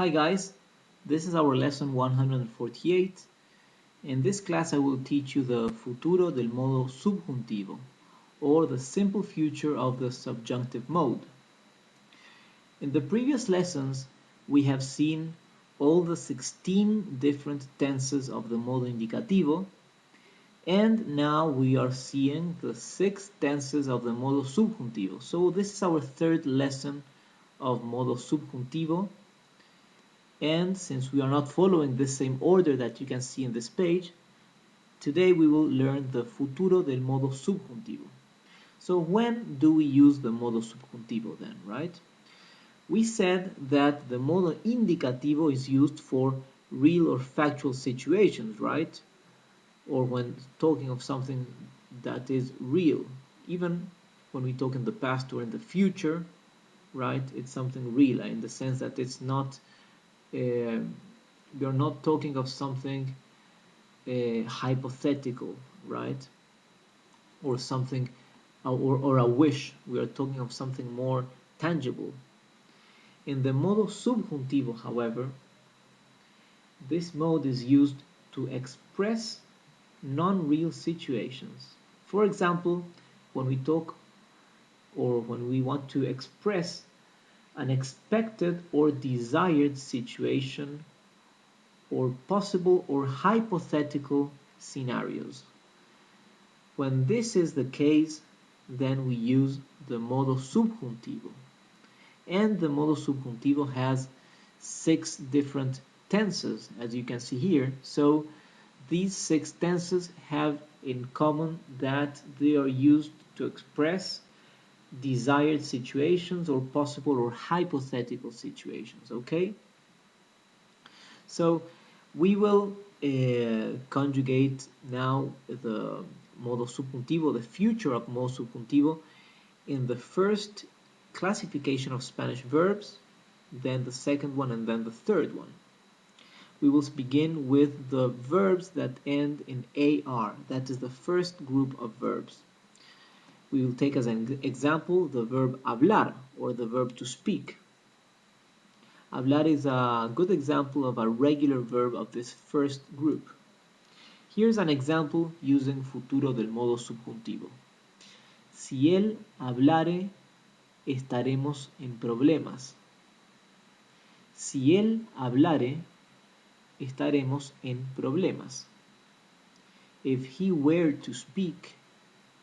Hi guys, this is our lesson 148. In this class I will teach you the futuro del modo subjuntivo, or the simple future of the subjunctive mode. In the previous lessons we have seen all the 16 different tenses of the modo indicativo, and now we are seeing the 6 tenses of the modo subjuntivo. So this is our third lesson of modo subjuntivo. And since we are not following the same order that you can see in this page, today we will learn the futuro del modo subjuntivo. So when do we use the modo subjuntivo then, right? We said that the modo indicativo is used for real or factual situations, right? Or when talking of something that is real. Even when we talk in the past or in the future, right? It's something real in the sense that it's not we are not talking of something hypothetical, right? Or something, or a wish. We are talking of something more tangible. In the modo subjuntivo, however, this mode is used to express non-real situations. For example, when we talk or when we want to express an expected or desired situation or possible or hypothetical scenarios. When this is the case, then we use the modo subjuntivo. And the modo subjuntivo has 6 different tenses, as you can see here. So these 6 tenses have in common that they are used to express desired situations or possible or hypothetical situations, okay? So we will conjugate now the modo subjuntivo, the future of modo subjuntivo, in the first classification of Spanish verbs, then the second one, and then the third one. We will begin with the verbs that end in AR, that is the first group of verbs. We will take as an example the verb hablar, or the verb to speak. Hablar is a good example of a regular verb of this first group. Here's an example using futuro del modo subjuntivo. Si él hablare, estaremos en problemas. Si él hablare, estaremos en problemas. If he were to speak,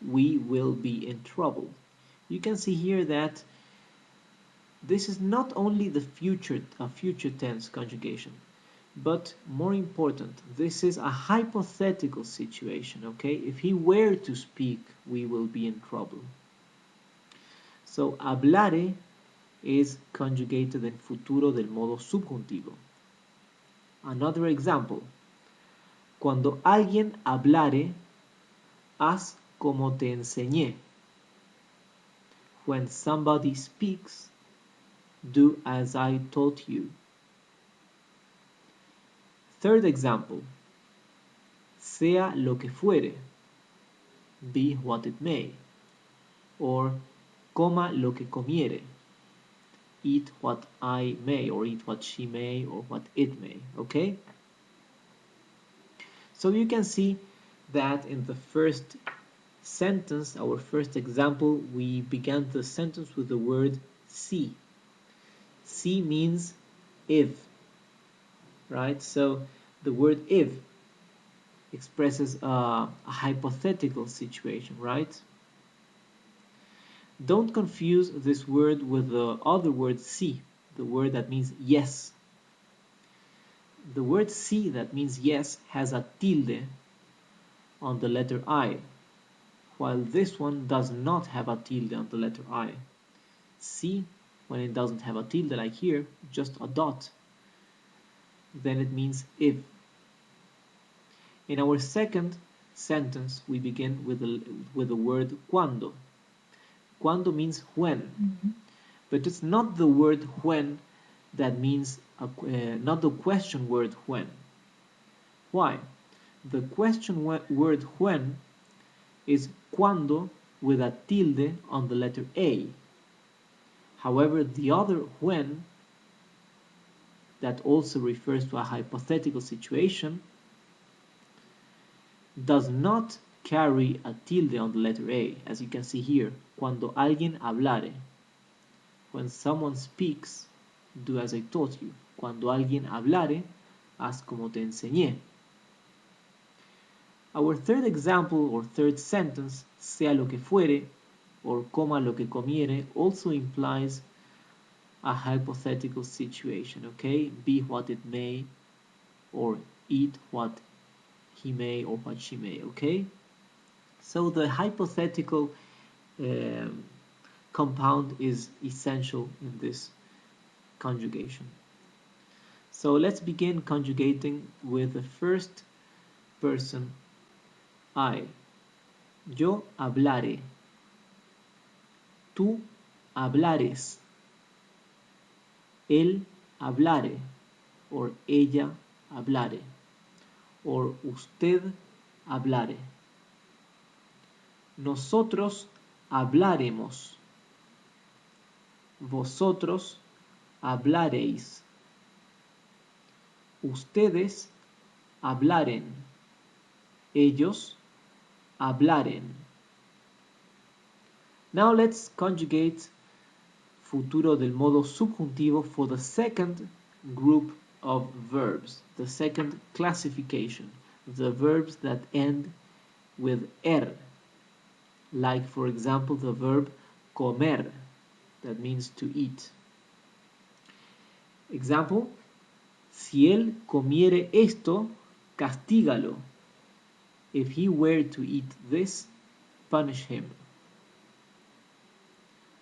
we will be in trouble. You can see here that this is not only the future tense conjugation, but more important, this is a hypothetical situation, okay? If he were to speak, we will be in trouble. So, hablare is conjugated in futuro del modo subjuntivo. Another example. Cuando alguien hablare, haz como te enseñé. When somebody speaks, do as I taught you. Third example. Sea lo que fuere, be what it may. Or coma lo que comiere, eat what I may, or eat what she may, or what it may, okay? So you can see that in the first sentence, our first example, we began the sentence with the word si. Si means if, right? So the word if expresses a hypothetical situation, right? Don't confuse this word with the other word si, the word that means yes. The word si that means yes has a tilde on the letter I, while this one does not have a tilde on the letter I. Si, when it doesn't have a tilde like here, just a dot, then it means if. In our second sentence, we begin with the word cuando. Cuando means when, but it's not the word when that means not the question word when. Why? The question word when is cuando with a tilde on the letter A. However, the other when that also refers to a hypothetical situation, does not carry a tilde on the letter A, as you can see here. Cuando alguien hablare. When someone speaks, do as I taught you. Cuando alguien hablare, haz como te enseñé. Our third example or third sentence, sea lo que fuere, or coma lo que comiere, also implies a hypothetical situation, okay? Be what it may, or eat what he may or what she may, okay? So the hypothetical compound is essential in this conjugation. So let's begin conjugating with the first person, I. Yo hablare. Tú hablares. Él hablare. Or ella hablare. Or usted hablare. Nosotros hablaremos. Vosotros hablaréis. Ustedes hablaren. Ellos hablaren. Now let's conjugate futuro del modo subjuntivo for the second group of verbs, the second classification, the verbs that end with er, like for example the verb comer, that means to eat. Example, si él comiere esto, castígalo. If he were to eat this, punish him.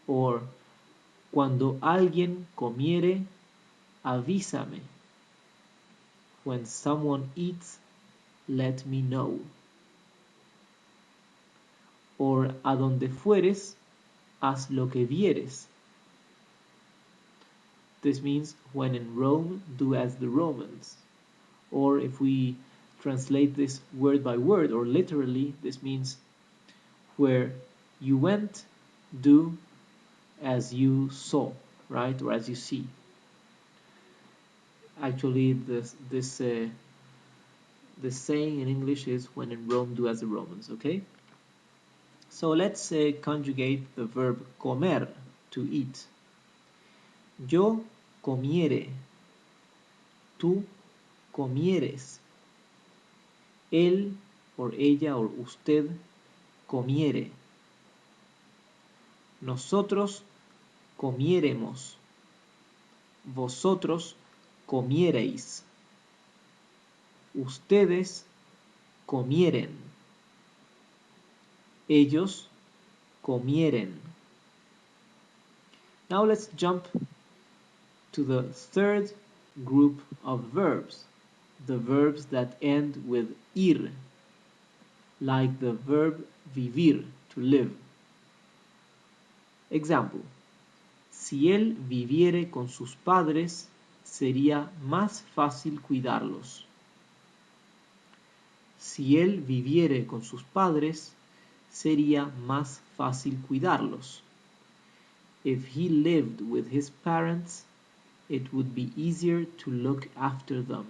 Or, cuando alguien comiere, avísame. When someone eats, let me know. Or, a donde fueres, haz lo que vieres. This means, when in Rome, do as the Romans. Or if we translate this word by word or literally, this means, where you went, do as you saw, right? Or as you see. Actually, the saying in English is, when in Rome, do as the Romans, okay? So let's conjugate the verb comer, to eat. Yo comiere. Tú comieres. Él or ella or usted comiere. Nosotros comiéremos. Vosotros comiereis. Ustedes comieren. Ellos comieren. Now let's jump to the third group of verbs, the verbs that end with ir, like the verb vivir, to live. Example, si él viviere con sus padres, sería más fácil cuidarlos. Si él viviere con sus padres, sería más fácil cuidarlos. If he lived with his parents, it would be easier to look after them.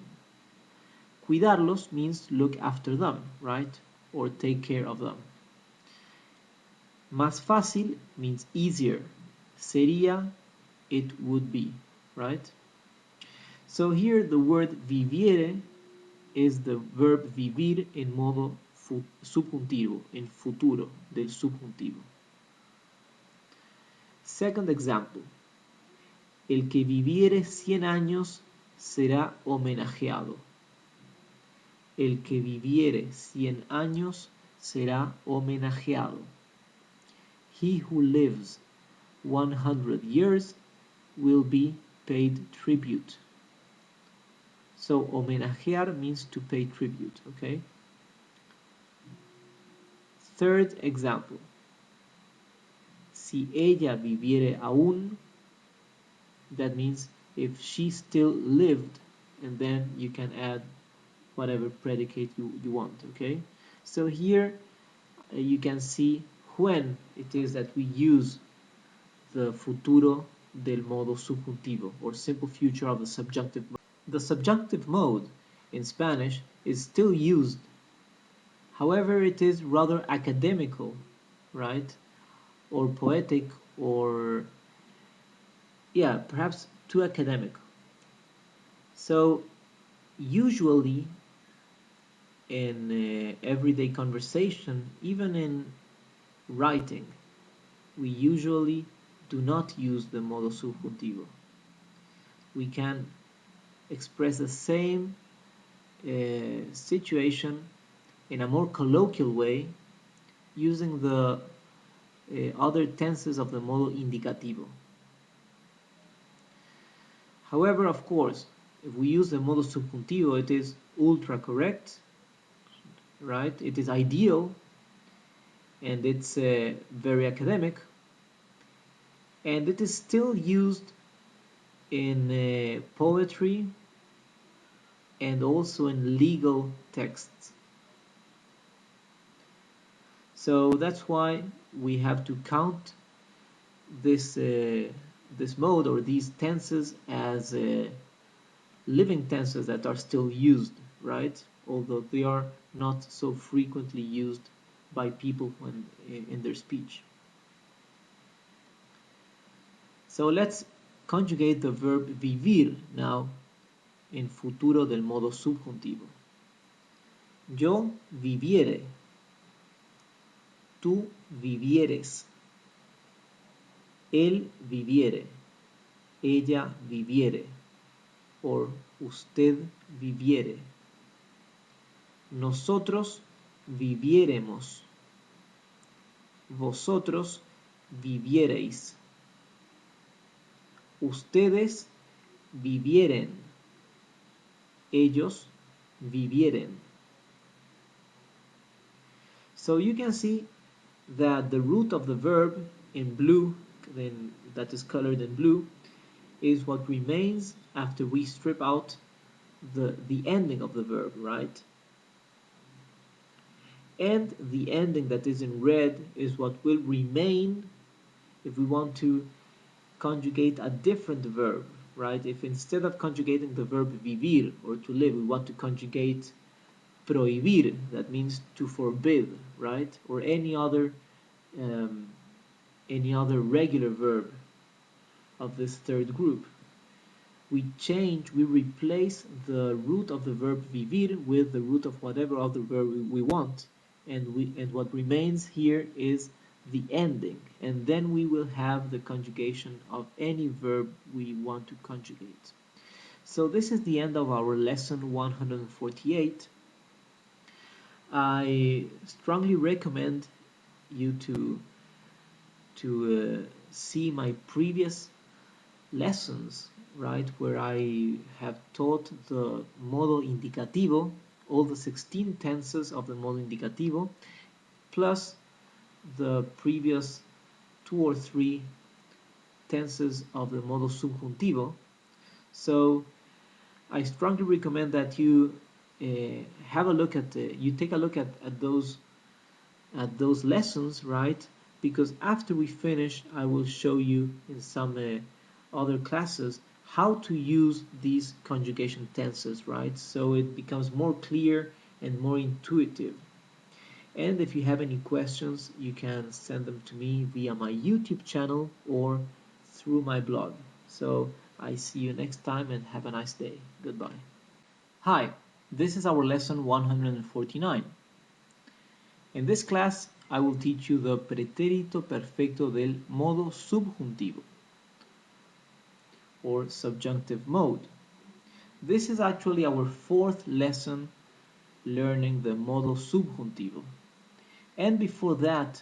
Cuidarlos means look after them, right? Or take care of them. Más fácil means easier. Sería, it would be, right? So here the word viviere is the verb vivir in modo subjuntivo, in futuro, del subjuntivo. Second example. El que viviere 100 años será homenajeado. El que viviere 100 años será homenajeado. He who lives 100 years will be paid tribute. So, homenajear means to pay tribute, okay? Third example. Si ella viviere aún, that means if she still lived, and then you can add whatever predicate you want, okay? So here you can see when it is that we use the futuro del modo subjuntivo, or simple future of the subjunctive. The subjunctive mode in Spanish is still used. However, it is rather academical, right? Or poetic, or yeah, perhaps too academic. So usually in everyday conversation, even in writing, we usually do not use the modo subjuntivo. We can express the same situation in a more colloquial way using the other tenses of the modo indicativo. However, of course, if we use the modo subjuntivo, it is ultra correct, right? It is ideal, and it's very academic, and it is still used in poetry and also in legal texts. So that's why we have to count this mode or these tenses as living tenses that are still used, right? Although they are not so frequently used by people when in their speech. So let's conjugate the verb vivir now in futuro del modo subjuntivo. Yo viviere, tú vivieres, él viviere, ella viviere, or usted viviere. Nosotros viviéremos, vosotros viviereis, ustedes vivieren, ellos vivieren. So you can see that the root of the verb in blue, then that is colored in blue, is what remains after we strip out the ending of the verb, right? And the ending that is in red is what will remain if we want to conjugate a different verb, right? If instead of conjugating the verb vivir, or to live, we want to conjugate prohibir, that means to forbid, right? Or any other regular verb of this third group. We replace the root of the verb vivir with the root of whatever other verb we want, and what remains here is the ending, and then we will have the conjugation of any verb we want to conjugate. So this is the end of our lesson 148. I strongly recommend you to see my previous lessons, right, where I have taught the modo indicativo, all the 16 tenses of the modo indicativo, plus the previous 2 or 3 tenses of the modo subjuntivo. So I strongly recommend that you have a look at you take a look at those lessons, right? Because after we finish, I will show you in some other classes how to use these conjugation tenses, right? So it becomes more clear and more intuitive. And if you have any questions, you can send them to me via my YouTube channel or through my blog. So I see you next time, and have a nice day. Goodbye. Hi, this is our lesson 149. In this class, I will teach you the pretérito perfecto del modo subjuntivo, or subjunctive mode. This is actually our 4th lesson learning the modo subjuntivo. And before that,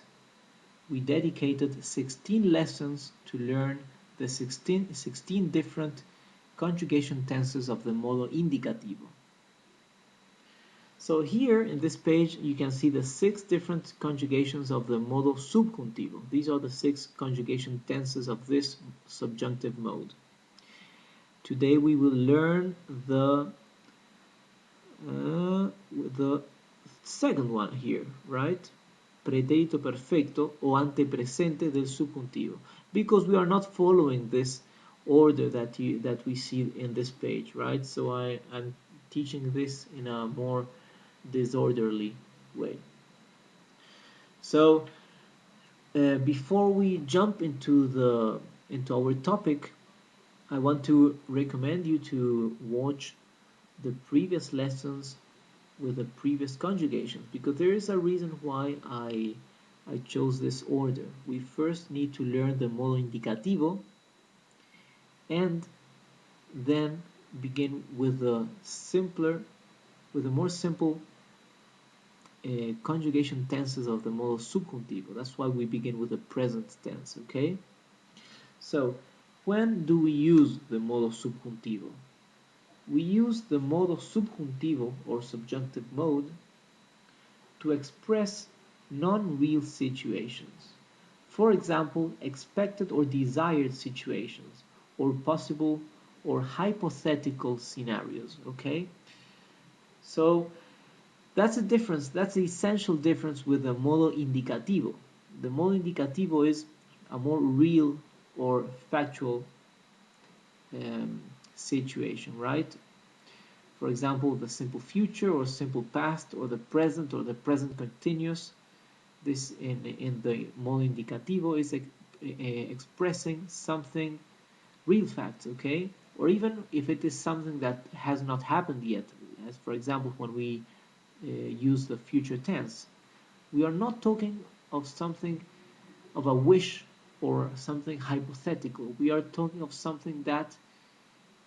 we dedicated 16 lessons to learn the 16 different conjugation tenses of the modo indicativo. So here in this page, you can see the 6 different conjugations of the modo subjuntivo. These are the 6 conjugation tenses of this subjunctive mode. Today we will learn the second one here, right? Pretérito perfecto o antepresente del subjuntivo. Because we are not following this order that we see in this page, right? So I'm teaching this in a more disorderly way. So before we jump into our topic, I want to recommend you to watch the previous lessons with the previous conjugations, because there is a reason why I chose this order. We first need to learn the modo indicativo and then begin with the more simple conjugation tenses of the modo subjuntivo. That's why we begin with the present tense, okay? So, when do we use the modo subjuntivo? We use the modo subjuntivo or subjunctive mode to express non-real situations. For example, expected or desired situations, or possible or hypothetical scenarios, okay? So that's a difference, that's the essential difference with the modo indicativo. The modo indicativo is a more real or factual situation, right? For example, the simple future or simple past or the present continuous. This in the modo indicativo is expressing something, real facts, okay? Or even if it is something that has not happened yet, as for example when we use the future tense. We are not talking of something, of a wish or something hypothetical. We are talking of something that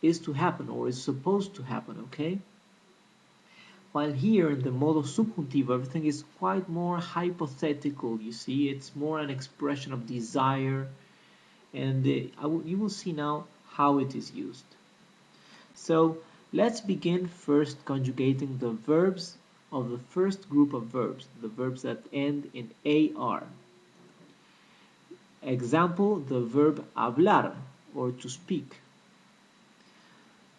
is to happen or is supposed to happen, okay? While here in the modo subjuntivo, everything is quite more hypothetical, you see. It's more an expression of desire, and you will see now how it is used. So let's begin first conjugating the verbs of the first group of verbs, the verbs that end in AR. Example, the verb hablar, or to speak.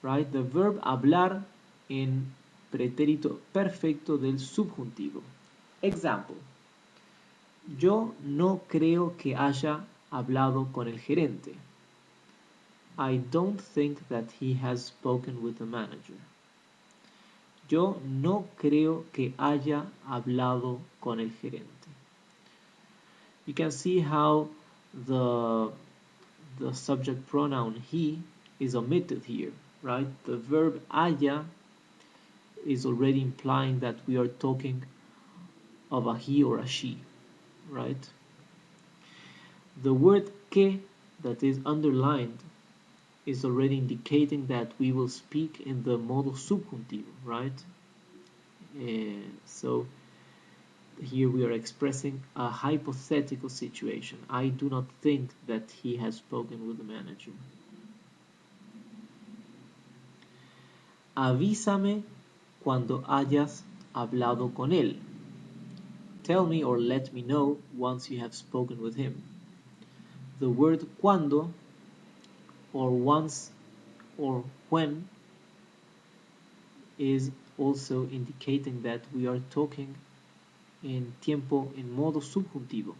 Right? The verb hablar in pretérito perfecto del subjuntivo. Example, yo no creo que haya hablado con el gerente. I don't think that he has spoken with the manager. Yo no creo que haya hablado con el gerente. You can see how the subject pronoun he is omitted here, right? The verb haya is already implying that we are talking of a he or a she, right? The word que that is underlined is already indicating that we will speak in the modo subjuntivo, right? So here we are expressing a hypothetical situation. I do not think that he has spoken with the manager. Avísame cuando hayas hablado con él. Tell me or let me know once you have spoken with him. The word cuando, or once, or when, is also indicating that we are talking in tiempo in modo subjuntivo,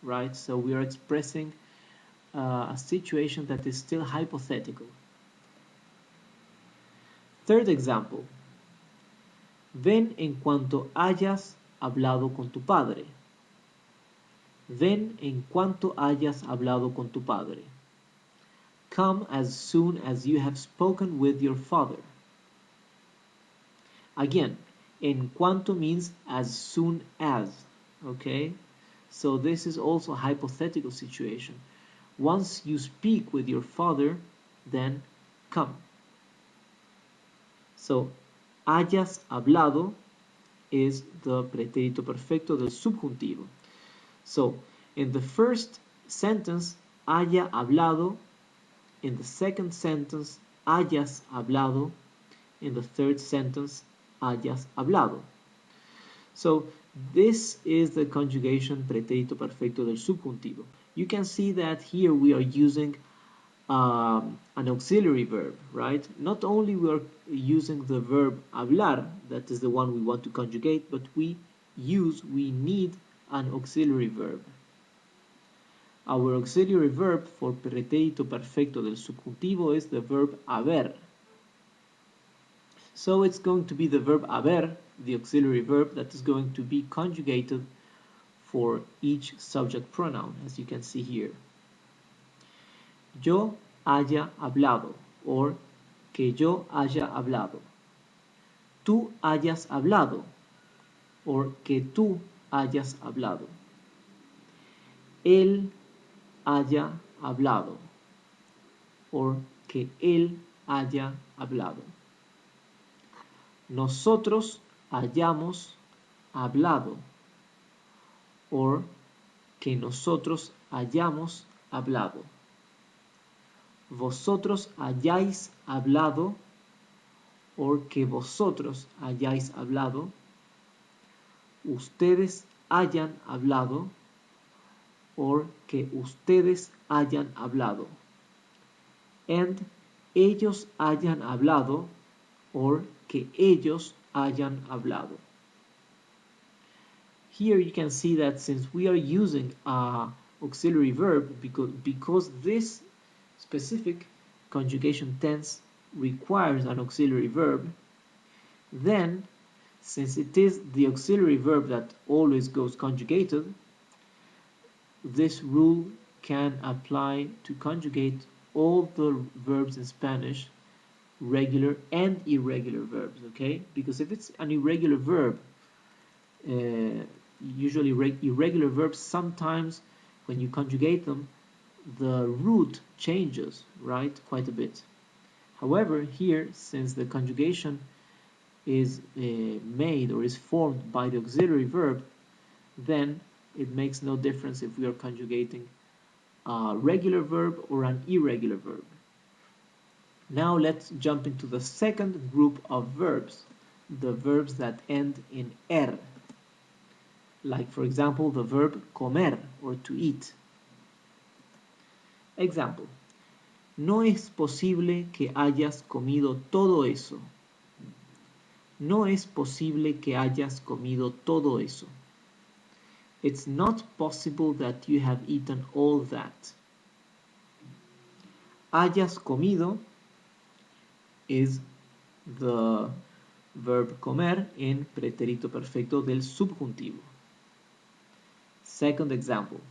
right? So we are expressing a situation that is still hypothetical. Third example. Ven en cuanto hayas hablado con tu padre. Ven en cuanto hayas hablado con tu padre. Come as soon as you have spoken with your father. Again, en cuanto means as soon as, okay? So this is also a hypothetical situation. Once you speak with your father, then come. So, hayas hablado is the pretérito perfecto del subjuntivo. So, in the first sentence, haya hablado. In the second sentence, hayas hablado. In the third sentence, hayas hablado. So, this is the conjugation pretérito perfecto del subjuntivo. You can see that here we are using an auxiliary verb, right? Not only we are using the verb hablar, that is the one we want to conjugate, but we need an auxiliary verb. Our auxiliary verb for pretérito perfecto del subjuntivo is the verb haber. So it's going to be the verb haber, the auxiliary verb, that is going to be conjugated for each subject pronoun, as you can see here. Yo haya hablado, or que yo haya hablado. Tú hayas hablado, or que tú hayas hablado. Él haya hablado, or que él haya hablado. Nosotros hayamos hablado, or que nosotros hayamos hablado. Vosotros hayáis hablado, or que vosotros hayáis hablado. Ustedes hayan hablado, or que ustedes hayan hablado. And ellos hayan hablado, or que ellos hayan hablado. Here you can see that since we are using auxiliary verb, because this specific conjugation tense requires an auxiliary verb, then since it is the auxiliary verb that always goes conjugated, this rule can apply to conjugate all the verbs in Spanish, regular and irregular verbs, okay? Because if it's an irregular verb, usually irregular verbs, sometimes when you conjugate them, the root changes, right, quite a bit. However, here, since the conjugation is made or is formed by the auxiliary verb, then it makes no difference if we are conjugating a regular verb or an irregular verb. Now let's jump into the second group of verbs, the verbs that end in er. Like, for example, the verb comer, or to eat. Example. No es posible que hayas comido todo eso. No es posible que hayas comido todo eso. It's not possible that you have eaten all that. Hayas comido is the verb comer in pretérito perfecto del subjuntivo. Second example.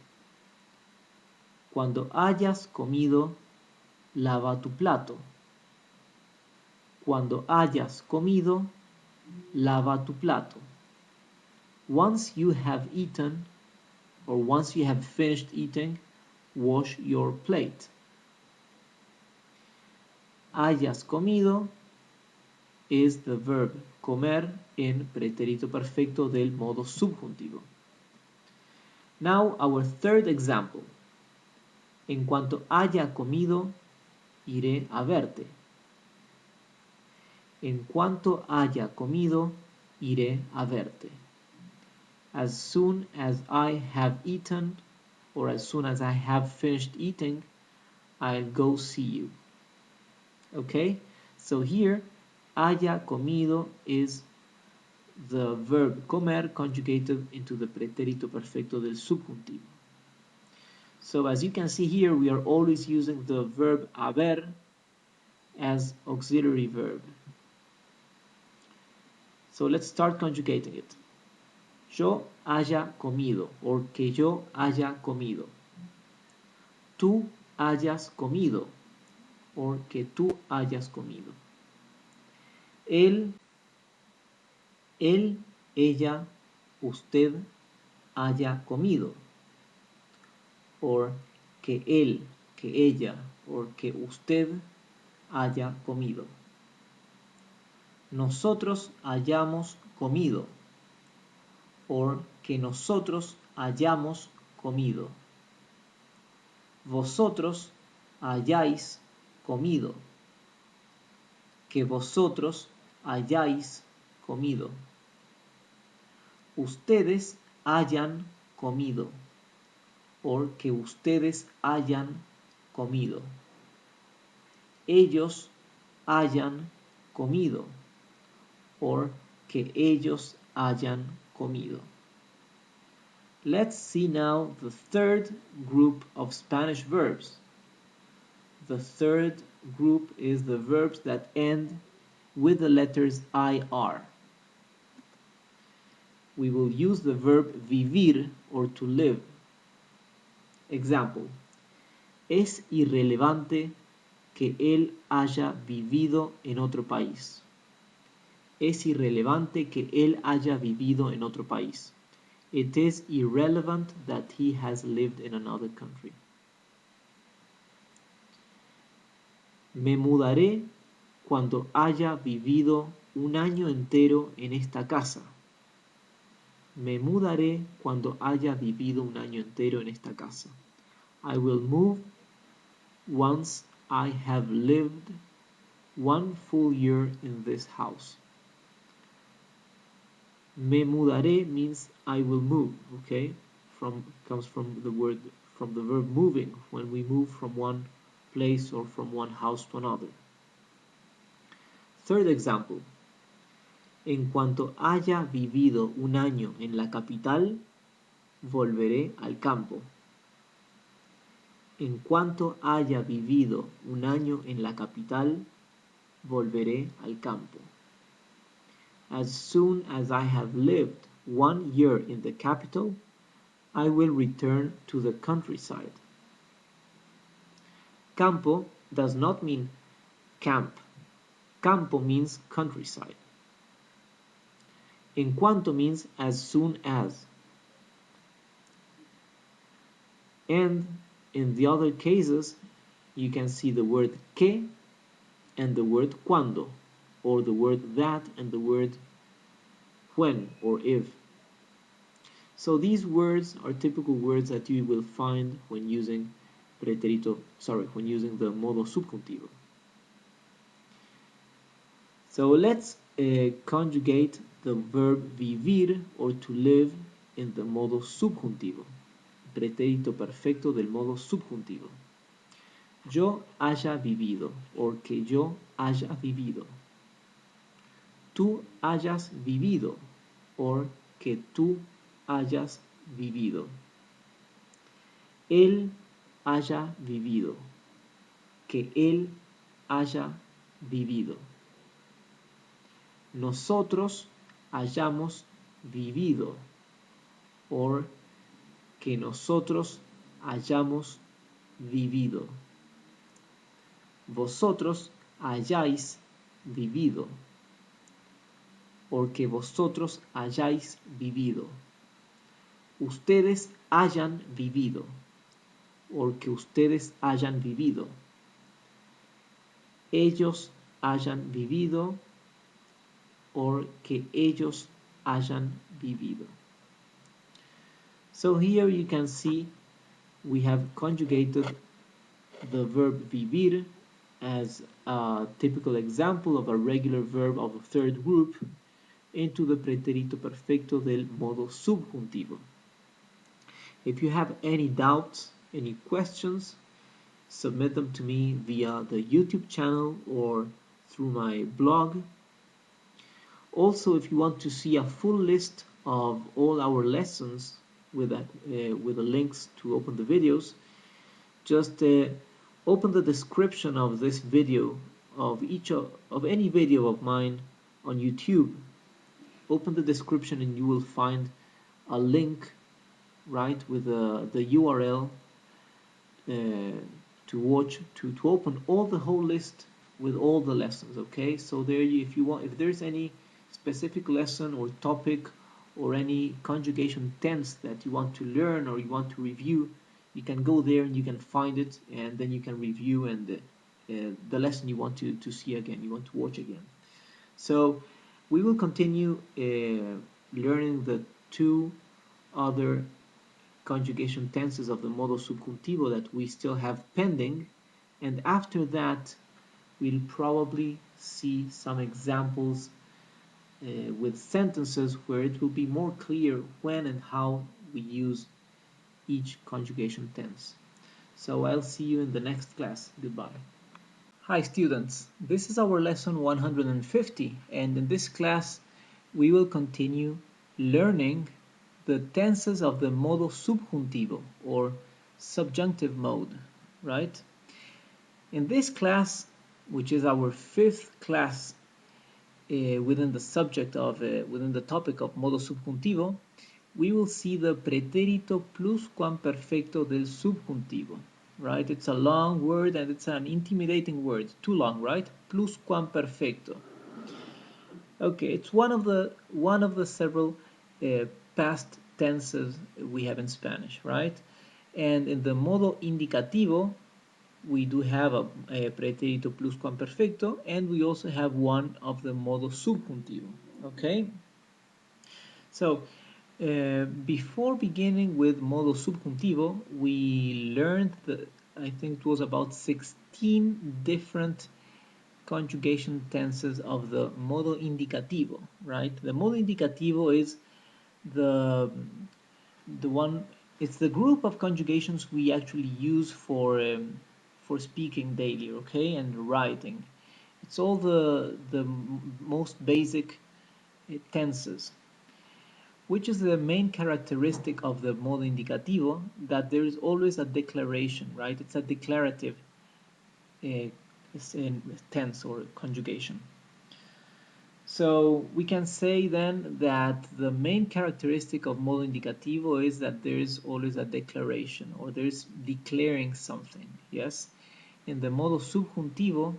Cuando hayas comido, lava tu plato. Cuando hayas comido, lava tu plato. Once you have eaten, or once you have finished eating, wash your plate. Hayas comido is the verb comer in pretérito perfecto del modo subjuntivo. Now our third example. En cuanto haya comido, iré a verte. En cuanto haya comido, iré a verte. As soon as I have eaten, or as soon as I have finished eating, I'll go see you. Okay? So here, haya comido is the verb comer conjugated into the pretérito perfecto del subjuntivo. So as you can see here, we are always using the verb haber as auxiliary verb. So let's start conjugating it. Yo haya comido, or que yo haya comido. Tú hayas comido, or que tú hayas comido. Él, ella, usted haya comido, or que él, que ella, or que usted haya comido. Nosotros hayamos comido, or que nosotros hayamos comido. Vosotros hayáis comido, que vosotros hayáis comido. Ustedes hayan comido, or que ustedes hayan comido. Ellos hayan comido, or que ellos hayan comido. Let's see now the third group of Spanish verbs. The third group is the verbs that end with the letters IR. We will use the verb vivir or to live. Example: es irrelevante que él haya vivido en otro país. Es irrelevante que él haya vivido en otro país. It is irrelevant that he has lived in another country. Me mudaré cuando haya vivido un año entero en esta casa. Me mudaré cuando haya vivido un año entero en esta casa. I will move once I have lived one full year in this house. Me mudaré means I will move, okay? Comes from the verb moving, when we move from one place or from one house to another. Third example. En cuanto haya vivido un año en la capital, volveré al campo. En cuanto haya vivido un año en la capital, volveré al campo. As soon as I have lived 1 year in the capital, I will return to the countryside. Campo does not mean camp. Campo means countryside. En cuanto means as soon as. And in the other cases, you can see the word que and the word cuando, or the word that and the word when or if. So these words are typical words that you will find when using when using the modo subjuntivo. So let's conjugate the verb vivir or to live in the modo subjuntivo. Pretérito perfecto del modo subjuntivo. Yo haya vivido, or que yo haya vivido. Tú hayas vivido, or que tú hayas vivido. Él haya vivido, que él haya vivido. Nosotros hayamos vivido, or que nosotros hayamos vivido. Vosotros hayáis vivido, or que vosotros hayáis vivido. Ustedes hayan vivido, or que ustedes hayan vivido. Ellos hayan vivido, or que ellos hayan vivido. So here you can see we have conjugated the verb vivir as a typical example of a regular verb of the third group into the pretérito perfecto del modo subjuntivo. If you have any doubts, any questions, submit them to me via the YouTube channel or through my blog. Also, if you want to see a full list of all our lessons with the links to open the videos, just open the description of this video, of any video of mine on YouTube. Open the description and you will find a link, right, with the URL to open all the whole list with all the lessons. Okay, so there if there's any specific lesson or topic or any conjugation tense that you want to learn or you want to review, you can go there and you can find it, and then you can review and the lesson you want to see again, you want to watch again. So we will continue learning the two other conjugation tenses of the modo subjuntivo that we still have pending, and after that we'll probably see some examples with sentences where it will be more clear when and how we use each conjugation tense. So I'll see you in the next class. Goodbye. Hi students, this is our lesson 150, and in this class we will continue learning the tenses of the modo subjuntivo or subjunctive mode, right? In this class, which is our fifth class within the subject of within the topic of modo subjuntivo, we will see the pretérito pluscuamperfecto del subjuntivo, right? It's a long word and it's an intimidating word, too long, right? Pluscuamperfecto. Okay, it's one of the several past tenses we have in Spanish, right? And in the modo indicativo, we do have a pretérito pluscuamperfecto, and we also have one of the modo subjuntivo. Okay, so before beginning with modo subjuntivo, we learned that I think it was about 16 different conjugation tenses of the modo indicativo, right? The modo indicativo is the one, it's the group of conjugations we actually use for speaking daily, okay, and writing. It's all the most basic tenses. Which is the main characteristic of the modo indicativo? That there is always a declaration, right? It's a declarative tense or conjugation. So we can say then that the main characteristic of modo indicativo is that there is always a declaration, or there is declaring something, yes? In the modo subjuntivo,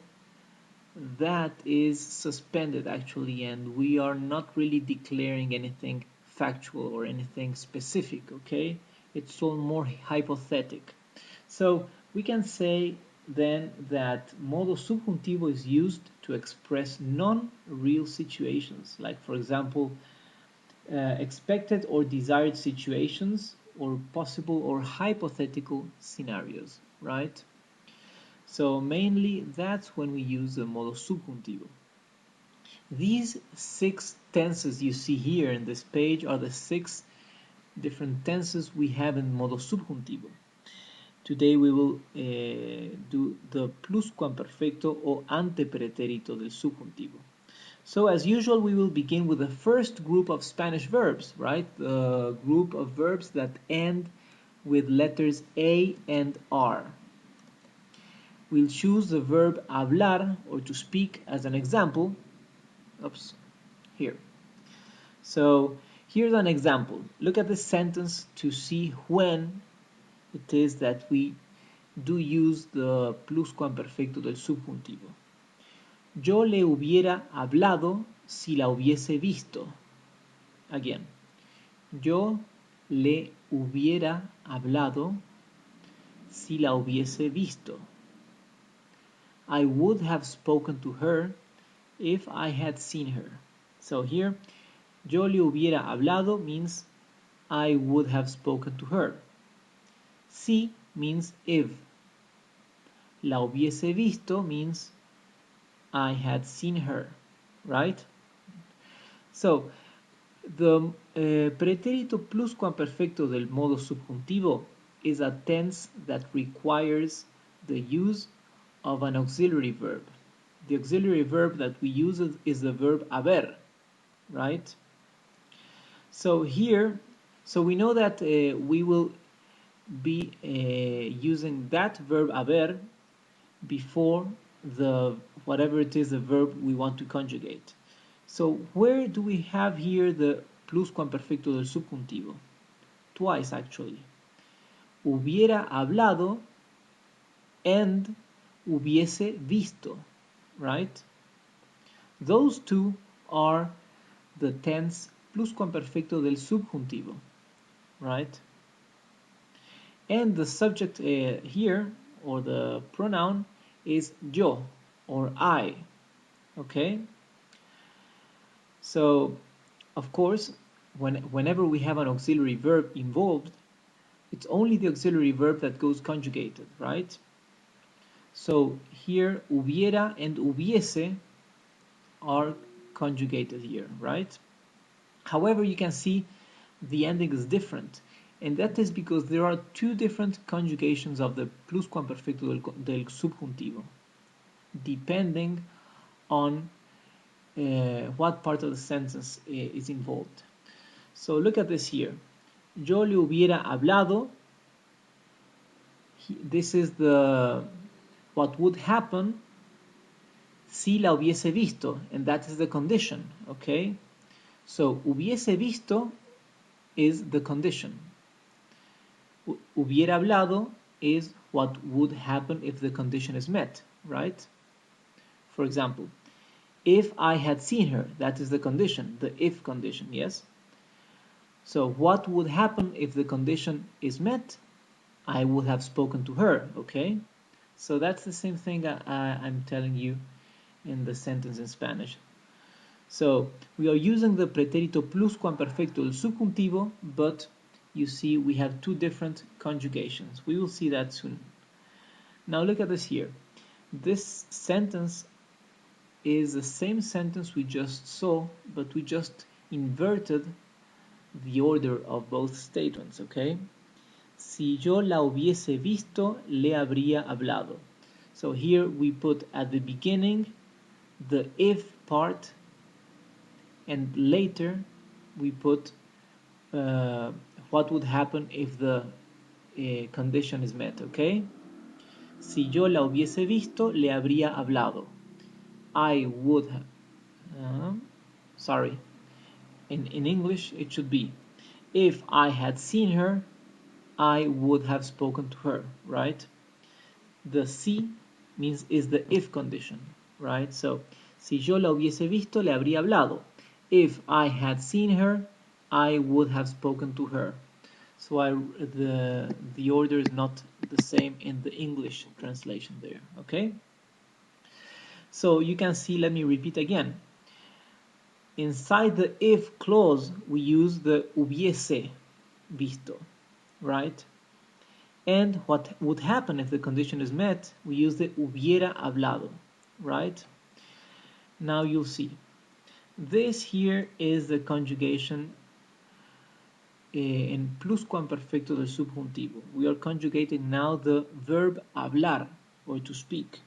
that is suspended actually, and we are not really declaring anything factual or anything specific, okay? It's all more hypothetic. So we can say then that modo subjuntivo is used to express non-real situations, like for example, expected or desired situations, or possible or hypothetical scenarios, right? So mainly that's when we use the modo subjuntivo. These 6 tenses you see here in this page are the 6 different tenses we have in modo subjuntivo. Today we will do the pluscuamperfecto or antepretérito del subjuntivo. So as usual, we will begin with the first group of Spanish verbs, right? The group of verbs that end with letters A and R. We'll choose the verb hablar, or to speak, as an example. Oops, here. So here's an example. Look at this sentence to see when it is that we do use the pluscuamperfecto del subjuntivo. Yo le hubiera hablado si la hubiese visto. Again. Yo le hubiera hablado si la hubiese visto. I would have spoken to her if I had seen her. So here, yo le hubiera hablado means I would have spoken to her. Si means if. La hubiese visto means I had seen her, right? So, the pretérito pluscuamperfecto del modo subjuntivo is a tense that requires the use of an auxiliary verb. The auxiliary verb that we use is the verb haber, right? So here, so we know that we will be using that verb haber before the whatever it is the verb we want to conjugate. So where do we have here the pluscuamperfecto del subjuntivo? Twice actually. Hubiera hablado and hubiese visto, right? Those two are the tense pluscuamperfecto del subjuntivo, right? And the subject here, or the pronoun, is yo, or I, okay? So, of course, whenever we have an auxiliary verb involved, it's only the auxiliary verb that goes conjugated, right? So here, hubiera and hubiese are conjugated here, right? However, you can see the ending is different, and that is because there are two different conjugations of the pluscuamperfecto del subjuntivo, depending on what part of the sentence is involved. So look at this here. Yo le hubiera hablado. This is the what would happen si la hubiese visto, and that is the condition, okay? So, hubiese visto is the condition. Hubiera hablado is what would happen if the condition is met, right? For example, if I had seen her, that is the condition, the if condition, yes? So what would happen if the condition is met? I would have spoken to her, okay? So that's the same thing I'm telling you in the sentence in Spanish. So we are using the pretérito pluscuamperfecto del subjuntivo, but you see we have two different conjugations. We will see that soon. Now look at this here. This sentence is the same sentence we just saw, but we just inverted the order of both statements, okay? Si yo la hubiese visto, le habría hablado. So here we put at the beginning the if part, and later we put what would happen if the condition is met, okay? Si yo la hubiese visto, le habría hablado. I would have, sorry, in English it should be, if I had seen her, I would have spoken to her, right? The si means is the if condition, right? So, si yo la hubiese visto, le habría hablado. If I had seen her, I would have spoken to her. So the order is not the same in the English translation there, okay? So you can see, let me repeat again. Inside the if clause, we use the hubiese visto, right? And what would happen if the condition is met, we use the hubiera hablado, right? Now you'll see. This here is the conjugation in pluscuamperfecto del subjuntivo. We are conjugating now the verb hablar, or to speak.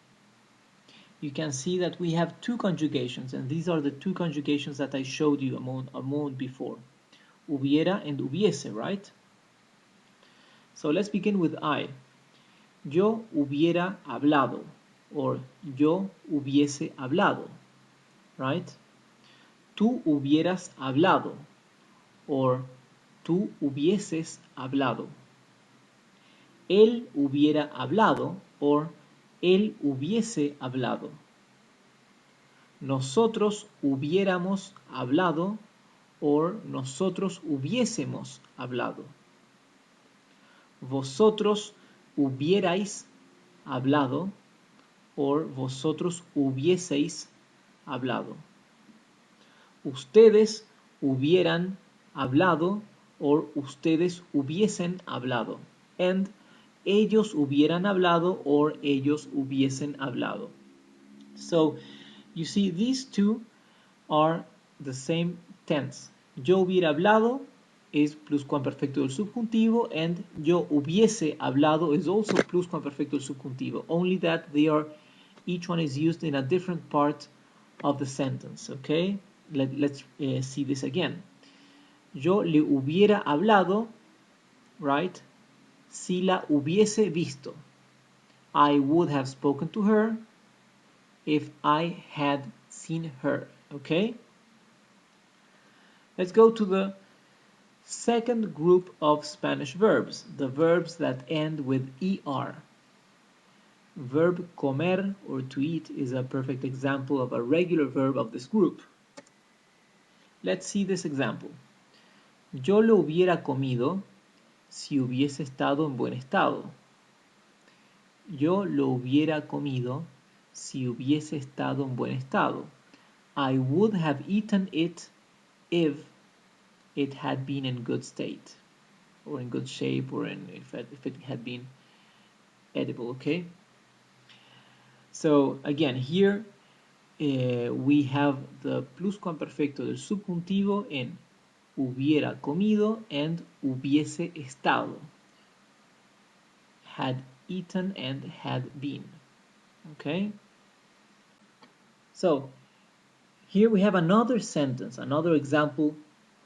You can see that we have two conjugations, and these are the two conjugations that I showed you a moment before. Hubiera and hubiese, right? So let's begin with I. Yo hubiera hablado, or yo hubiese hablado, right? Tú hubieras hablado, or tú hubieses hablado. Él hubiera hablado, or él hubiese hablado. Nosotros hubiéramos hablado, or nosotros hubiésemos hablado. Vosotros hubierais hablado, or vosotros hubieseis hablado. Ustedes hubieran hablado, or ustedes hubiesen hablado. And ellos hubieran hablado, or ellos hubiesen hablado. So, you see, these two are the same tense. Yo hubiera hablado is pluscuamperfecto del subjuntivo, and yo hubiese hablado is also pluscuamperfecto del subjuntivo, only that each one is used in a different part of the sentence, okay? Let's see this again. Yo le hubiera hablado, right? Si la hubiese visto. I would have spoken to her if I had seen her, okay? Let's go to the second group of Spanish verbs, the verbs that end with ER. Verb comer, or to eat, is a perfect example of a regular verb of this group. Let's see this example. Yo lo hubiera comido si hubiese estado en buen estado. Yo lo hubiera comido si hubiese estado en buen estado. I would have eaten it if it had been in good state, or in good shape, or if it had been edible, okay? So again, here we have the pluscuamperfecto del subjuntivo in hubiera comido and hubiese estado. Had eaten and had been, okay? So here we have another sentence, another example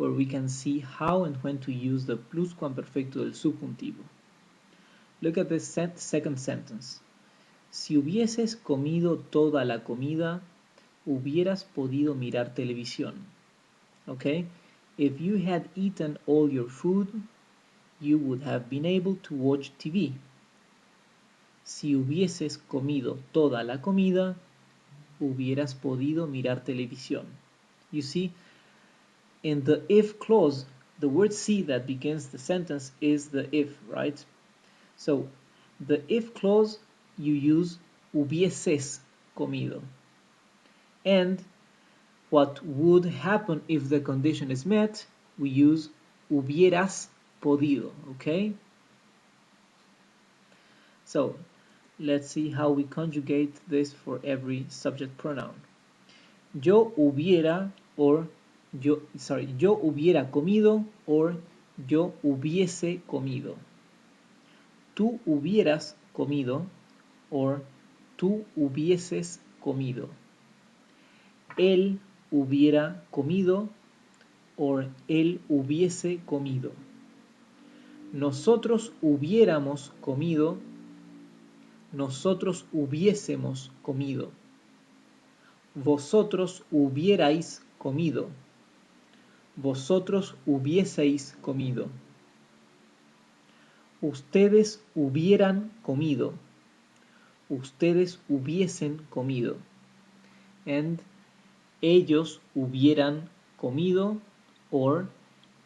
where we can see how and when to use the pluscuamperfecto del subjuntivo. Look at this second sentence. Si hubieses comido toda la comida, hubieras podido mirar televisión. Okay? If you had eaten all your food, you would have been able to watch TV. Si hubieses comido toda la comida, hubieras podido mirar televisión. You see, in the if clause, the word si that begins the sentence is the if, right? So, the if clause, you use hubieses comido. And what would happen if the condition is met, we use hubieras podido, okay? So, let's see how we conjugate this for every subject pronoun. Yo hubiera yo hubiera comido or yo hubiese comido. Tú hubieras comido or tú hubieses comido. Él hubiera comido or él hubiese comido. Nosotros hubiéramos comido, nosotros hubiésemos comido. Vosotros hubierais comido, vosotros hubieseis comido. Ustedes hubieran comido, ustedes hubiesen comido. And ellos hubieran comido or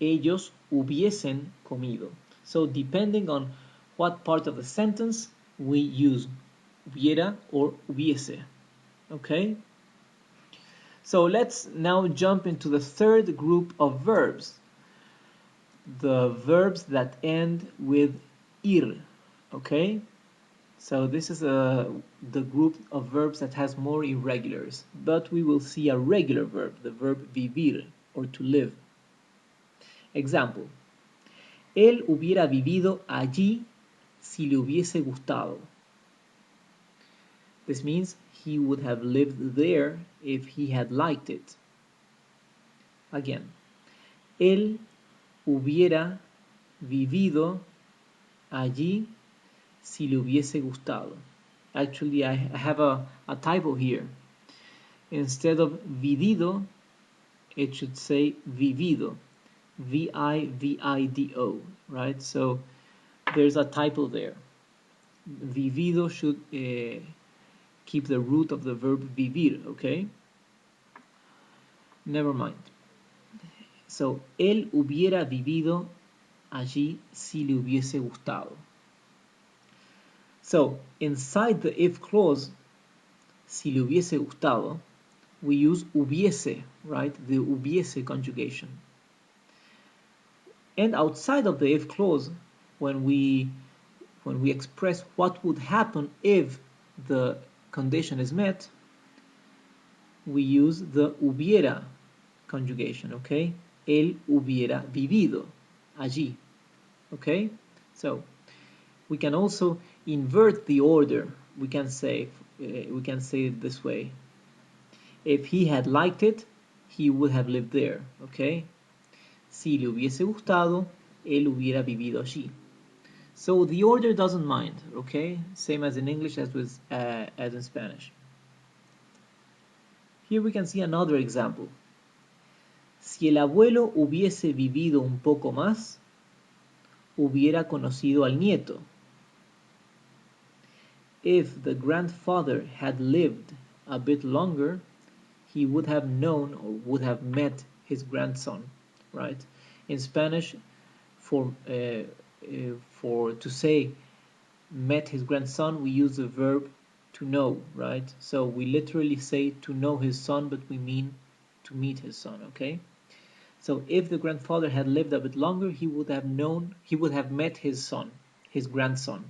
ellos hubiesen comido. So depending on what part of the sentence we use hubiera or hubiese. Okay? So let's now jump into the third group of verbs. The verbs that end with ir. Okay? So this is the group of verbs that has more irregulars. But we will see a regular verb, the verb vivir, or to live. Example. Él hubiera vivido allí si le hubiese gustado. This means he would have lived there if he had liked it. Again. Él hubiera vivido allí si le hubiese gustado. Actually, I have a typo here. Instead of vivido, it should say vivido. V-I-V-I-D-O, right? So there's a typo there. Vivido should keep the root of the verb vivir, okay? Never mind. So, él hubiera vivido allí si le hubiese gustado. So, inside the if clause, si le hubiese gustado, we use hubiese, right? The hubiese conjugation. And outside of the if clause, when we express what would happen if the condition is met, we use the hubiera conjugation, okay? Él hubiera vivido allí, okay? So we can also invert the order. We can say it this way. If he had liked it, he would have lived there, okay? Si le hubiese gustado, él hubiera vivido allí. So the order doesn't mind, okay? Same as in English as in Spanish. Here we can see another example. Si el abuelo hubiese vivido un poco más, hubiera conocido al nieto. If the grandfather had lived a bit longer, he would have known or would have met his grandson, right? In Spanish, for to say met his grandson, we use the verb to know, right? So we literally say to know his son, but we mean to meet his son, okay? So if the grandfather had lived a bit longer, he would have met his son, his grandson.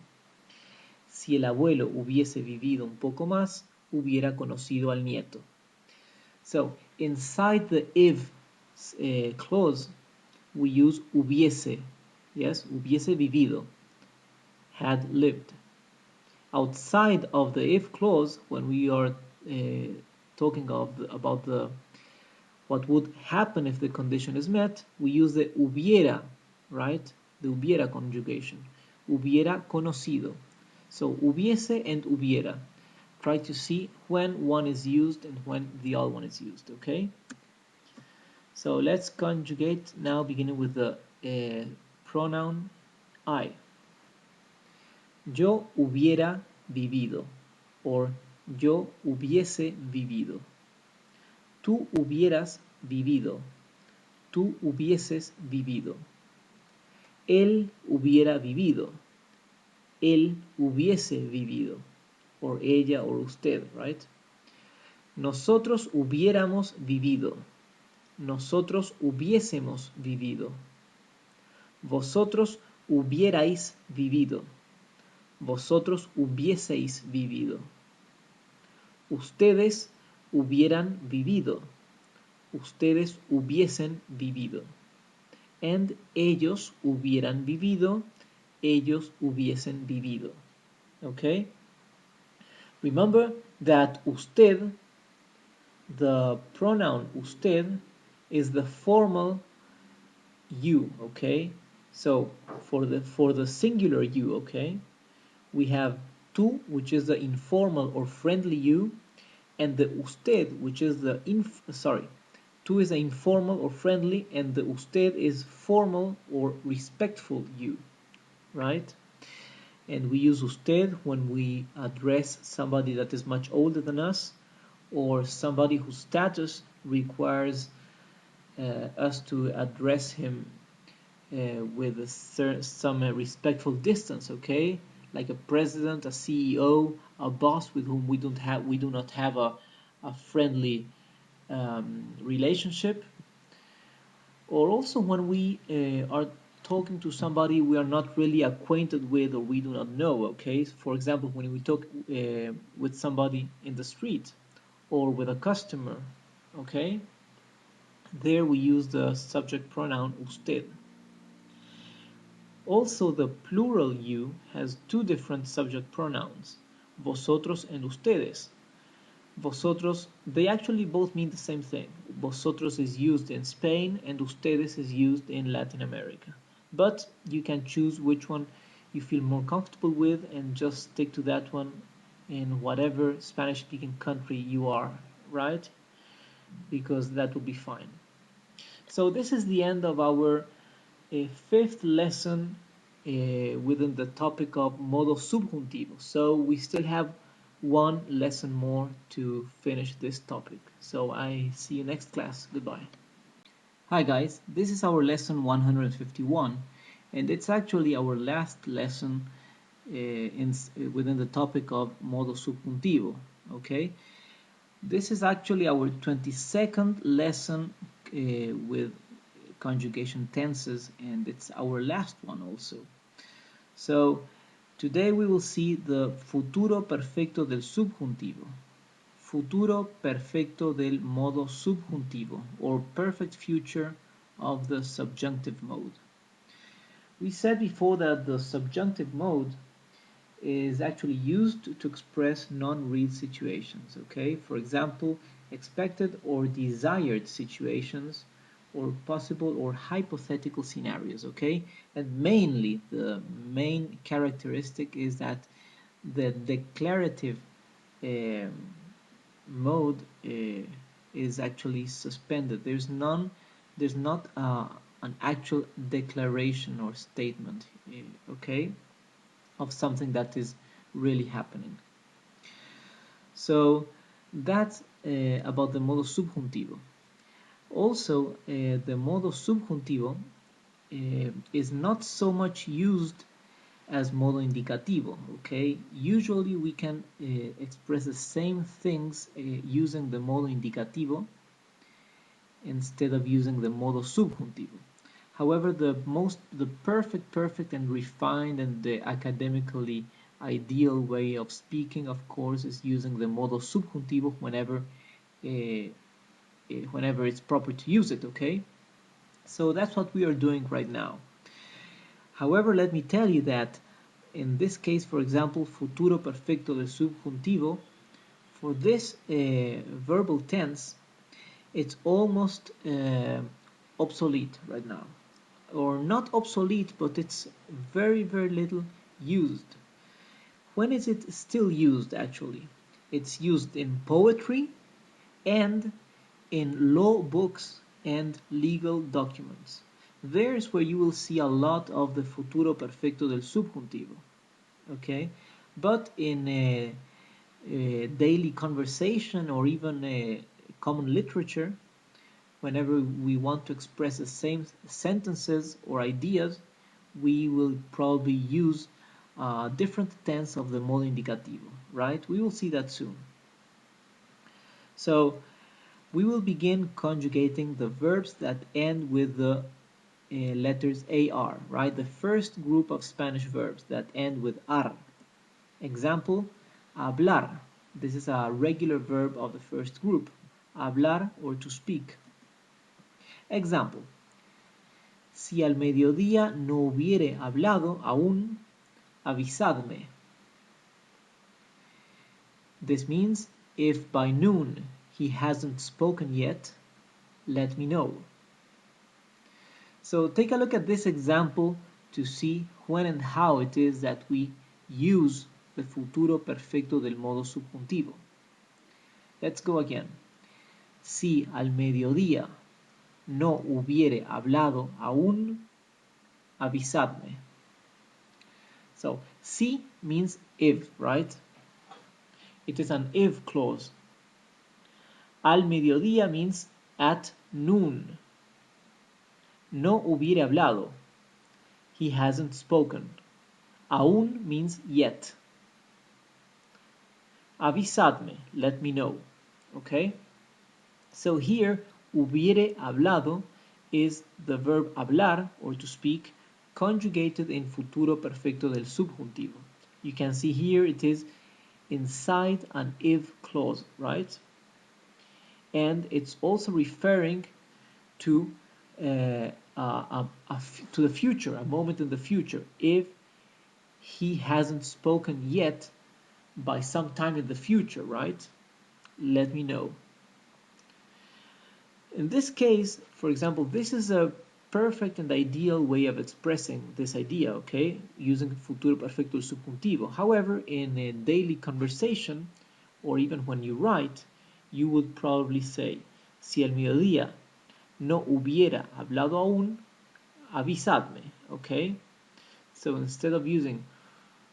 Si el abuelo hubiese vivido un poco más, hubiera conocido al nieto. So inside the if clause, we use hubiese, yes, hubiese vivido, had lived. Outside of the if clause, when we are talking about the what would happen if the condition is met, we use the hubiera, right? The hubiera conjugation. Hubiera conocido. So hubiese and hubiera. Try to see when one is used and when the other one is used, okay? So let's conjugate now, beginning with the pronoun I. Yo hubiera vivido, or yo hubiese vivido. Tú hubieras vivido. Tú hubieses vivido. Él hubiera vivido. Él hubiese vivido. Or ella or usted, right? Nosotros hubiéramos vivido. Nosotros hubiésemos vivido. Vosotros hubierais vivido. Vosotros hubieseis vivido. Ustedes hubieran vivido. Ustedes hubiesen vivido. And ellos hubieran vivido. Ellos hubiesen vivido. Okay? Remember that usted, the pronoun usted, is the formal you, okay? So for the singular you, okay, we have tú, which is the informal or friendly you, and the usted, which is the tú is the informal or friendly, and the usted is formal or respectful you, right? And we use usted when we address somebody that is much older than us, or somebody whose status requires us to address him with some respectful distance, okay? Like a president, a CEO, a boss with whom we do not have a friendly relationship. Or also when we are talking to somebody we are not really acquainted with or we do not know, okay? For example, when we talk with somebody in the street or with a customer, okay? There we use the subject pronoun usted. Also, the plural you has two different subject pronouns, vosotros and ustedes. Vosotros, they actually both mean the same thing. Vosotros is used in Spain and ustedes is used in Latin America. But you can choose which one you feel more comfortable with and just stick to that one in whatever Spanish-speaking country you are, right? Because that will be fine. So this is the end of our fifth lesson within the topic of modo subjuntivo. So we still have one lesson more to finish this topic. So I see you next class. Goodbye. Hi guys, this is our lesson 151, and it's actually our last lesson within the topic of modo subjuntivo. Okay, this is actually our 22nd lesson with conjugation tenses, and it's our last one also. So today we will see the futuro perfecto del subjuntivo, futuro perfecto del modo subjuntivo, or perfect future of the subjunctive mode. We said before that the subjunctive mode is actually used to express non-real situations, okay? For example, expected or desired situations, or possible or hypothetical scenarios, okay? And mainly, the main characteristic is that the declarative mode is actually suspended. There's not an actual declaration or statement, okay, of something that is really happening. So that's about the modo subjuntivo. Also, the modo subjuntivo is not so much used as modo indicativo, okay? Usually we can express the same things using the modo indicativo instead of using the modo subjuntivo. However, the perfect and refined and the academically ideal way of speaking, of course, is using the modo subjuntivo whenever it's proper to use it, okay? So that's what we are doing right now. However, let me tell you that in this case, for example, futuro perfecto del subjuntivo, for this verbal tense, it's almost obsolete right now. Or not obsolete, but it's very, very little used. When is it still used actually? It's used in poetry and in law books and legal documents. There's where you will see a lot of the futuro perfecto del subjuntivo. Okay? But in a daily conversation or even a common literature, whenever we want to express the same sentences or ideas, we will probably use different tense of the modo indicativo, right? We will see that soon. So we will begin conjugating the verbs that end with the letters AR, right? The first group of Spanish verbs that end with ar. Example, hablar. This is a regular verb of the first group. Hablar or to speak. Example, si al mediodía no hubiere hablado aún, avisadme. This means if by noon he hasn't spoken yet, let me know. So take a look at this example to see when and how it is that we use the futuro perfecto del modo subjuntivo. Let's go again. Si al mediodía no hubiere hablado aún, avisadme. So, si means if, right? It is an if clause. Al mediodía means at noon. No hubiere hablado. He hasn't spoken. Aún means yet. Avisadme, let me know. Okay? So here, hubiere hablado is the verb hablar, or to speak, conjugated in futuro perfecto del subjuntivo. You can see here it is inside an if clause, right? And it's also referring to the future, a moment in the future. If he hasn't spoken yet, by some time in the future, right? Let me know. In this case, for example, this is a perfect and ideal way of expressing this idea, okay? Using futuro perfecto subjuntivo. However, in a daily conversation, or even when you write, you would probably say, si el mediodía no hubiera hablado aún, avisadme, okay? So instead of using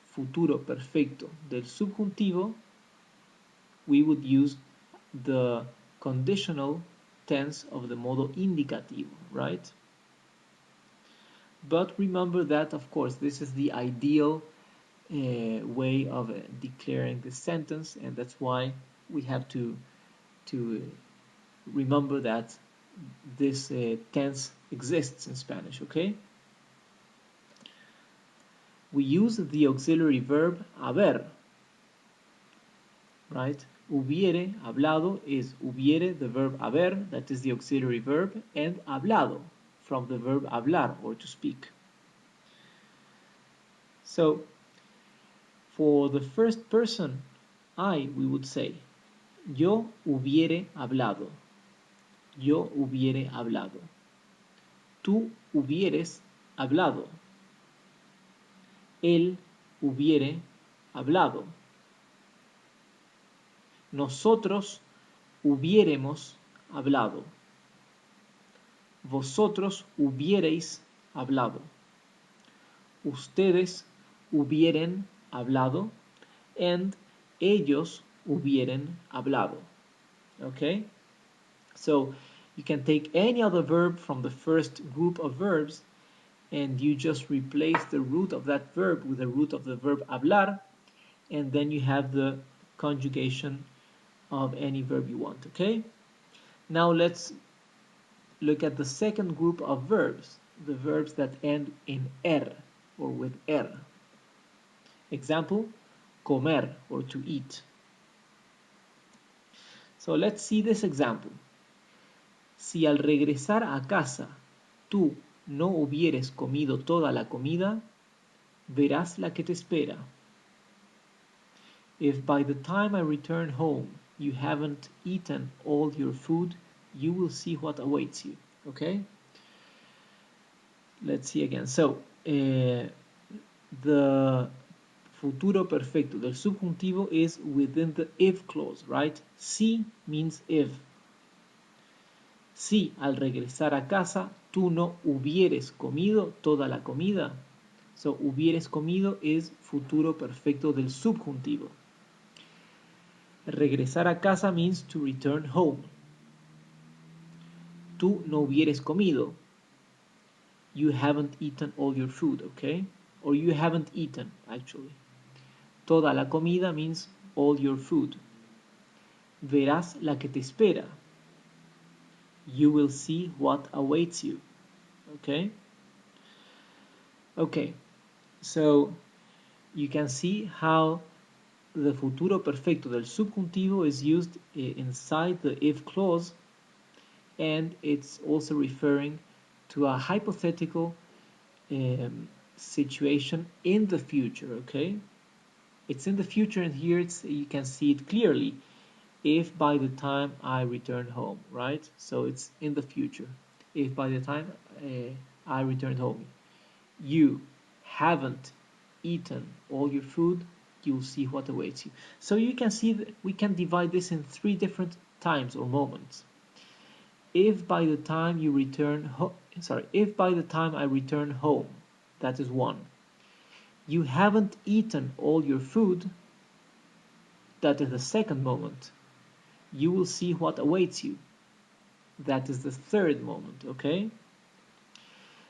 futuro perfecto del subjuntivo, we would use the conditional tense of the modo indicativo, right? But remember that, of course, this is the ideal way of declaring the sentence, and that's why we have to remember that this tense exists in Spanish, okay? We use the auxiliary verb haber, right? Hubiere, hablado, is hubiere, the verb haber, that is the auxiliary verb, and hablado, from the verb hablar, or to speak. So, for the first person, I, we would say, yo hubiere hablado. Yo hubiere hablado. Tú hubieres hablado. Él hubiere hablado. Nosotros hubiéremos hablado. Vosotros hubierais hablado. Ustedes hubieren hablado. And ellos hubieren hablado. Okay? So you can take any other verb from the first group of verbs and you just replace the root of that verb with the root of the verb hablar, and then you have the conjugation of any verb you want, okay? Now let's look at the second group of verbs, the verbs that end in er, or with er. Example, comer, or to eat. So let's see this example. Si al regresar a casa tú no hubieres comido toda la comida, verás la que te espera. If by the time I return home you haven't eaten all your food, you will see what awaits you. Okay? Let's see again. So, the futuro perfecto del subjuntivo is within the if clause, right? Si means if. Si al regresar a casa tú no hubieres comido toda la comida. So, hubieres comido is futuro perfecto del subjuntivo. Regresar a casa means to return home. Tú no hubieres comido. You haven't eaten all your food, okay? Or you haven't eaten, actually. Toda la comida means all your food. Verás la que te espera. You will see what awaits you, okay? Okay, so you can see how the futuro perfecto del subjuntivo is used inside the if clause, and it's also referring to a hypothetical situation in the future, okay? It's in the future, and here you can see it clearly. If by the time I return home, right? So it's in the future. If by the time I return home, you haven't eaten all your food, you'll see what awaits you. So you can see that we can divide this in 3 different times or moments. If by the time you return if by the time I return home, that is 1. You haven't eaten all your food, that is the second moment. You will see what awaits you. That is the third moment, okay?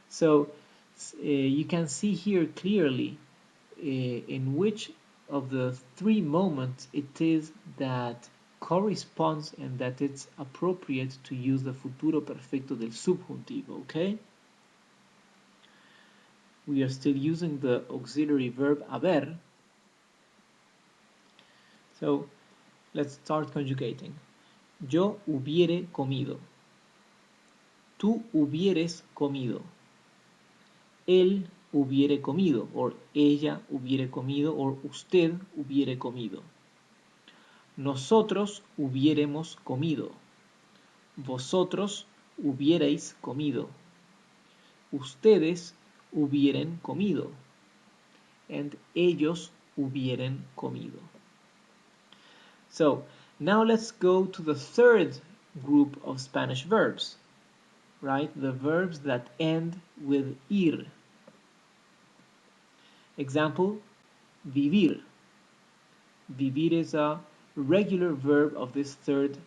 So you can see here clearly in which of the 3 moments it is that corresponds and that it's appropriate to use the futuro perfecto del subjuntivo, okay? We are still using the auxiliary verb haber. So let's start conjugating. Yo hubiere comido. Tú hubieres comido. Él hubiere comido, or ella hubiere comido, or usted hubiere comido. Nosotros hubiéremos comido. Vosotros hubierais comido. Ustedes hubieren comido. And ellos hubieren comido. So, now let's go to the third group of Spanish verbs, right? The verbs that end with ir. Example, vivir. Vivir is a regular verb of this third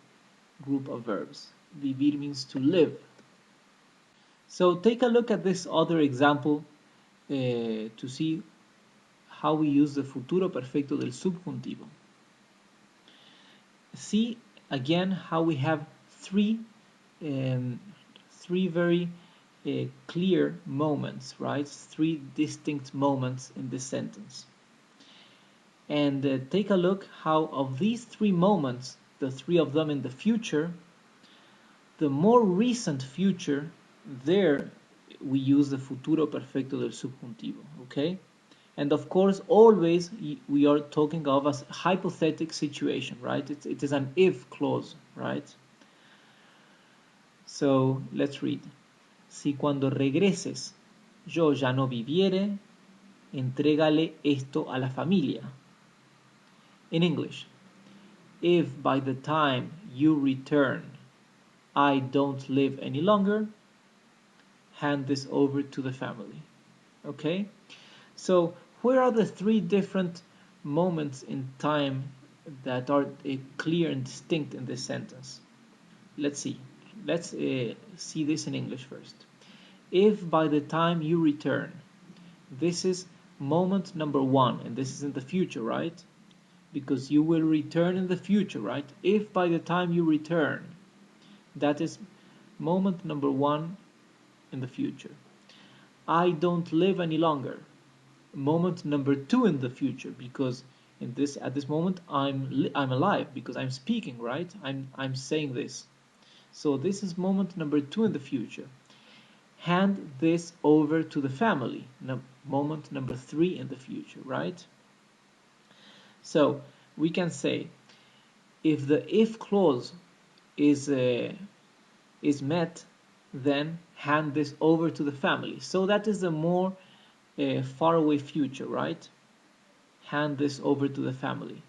group of verbs. Vivir means to live. So take a look at this other example to see how we use the futuro perfecto del subjuntivo. See again how we have three very clear moments, right? 3 distinct moments in this sentence. And take a look how of these 3 moments, the 3 of them in the future, the more recent future, there we use the futuro perfecto del subjuntivo, okay? And of course, always we are talking of a hypothetical situation, right? It is an if clause, right? So let's read. Si cuando regreses yo ya no viviere, entrégale esto a la familia. In English, if by the time you return I don't live any longer, hand this over to the family. Okay? So where are the 3 different moments in time that are clear and distinct in this sentence? Let's see. Let's see this in English first. If by the time you return, this is moment number 1, and this is in the future, right? Because you will return in the future, right? If by the time you return, that is moment number 1 in the future. I don't live any longer. Moment number 2 in the future, because at this moment I'm alive because I'm speaking, right? I'm saying this. So this is moment number 2 in the future. Hand this over to the family. Moment number 3 in the future, right? So we can say if the if clause is is met, then hand this over to the family. So that is the more faraway future, right? Hand this over to the family.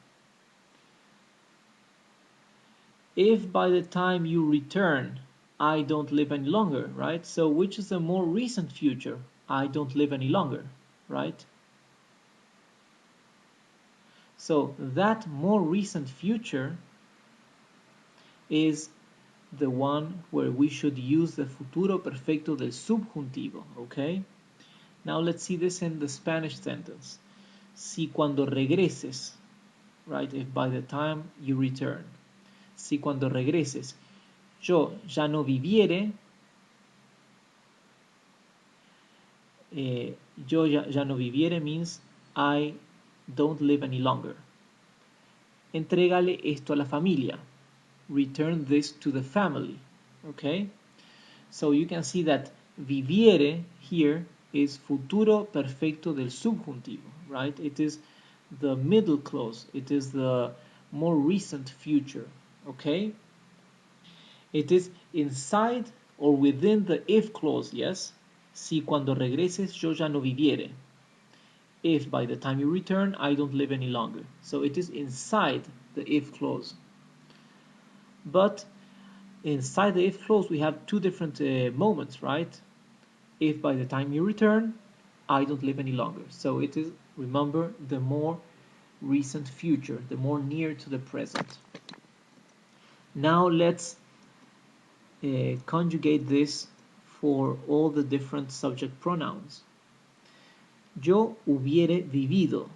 If by the time you return, I don't live any longer, right? So which is the more recent future? I don't live any longer, right? So that more recent future is the one where we should use the futuro perfecto del subjuntivo, okay? Now let's see this in the Spanish sentence. Si cuando regreses, right? If by the time you return. Si cuando regreses, yo ya no viviere, yo ya no viviere means I don't live any longer. Entrégale esto a la familia. Return this to the family. Okay? So you can see that viviere here is futuro perfecto del subjuntivo, right? It is the middle clause. It is the more recent future. Okay? It is inside or within the if clause, yes? Si cuando regreses yo ya no viviere. If by the time you return, I don't live any longer. So it is inside the if clause. But inside the if clause, we have two different moments, right? If by the time you return, I don't live any longer. So it is, remember, the more recent future, the more near to the present. Now let's conjugate this for all the different subject pronouns. Yo hubiere vivido.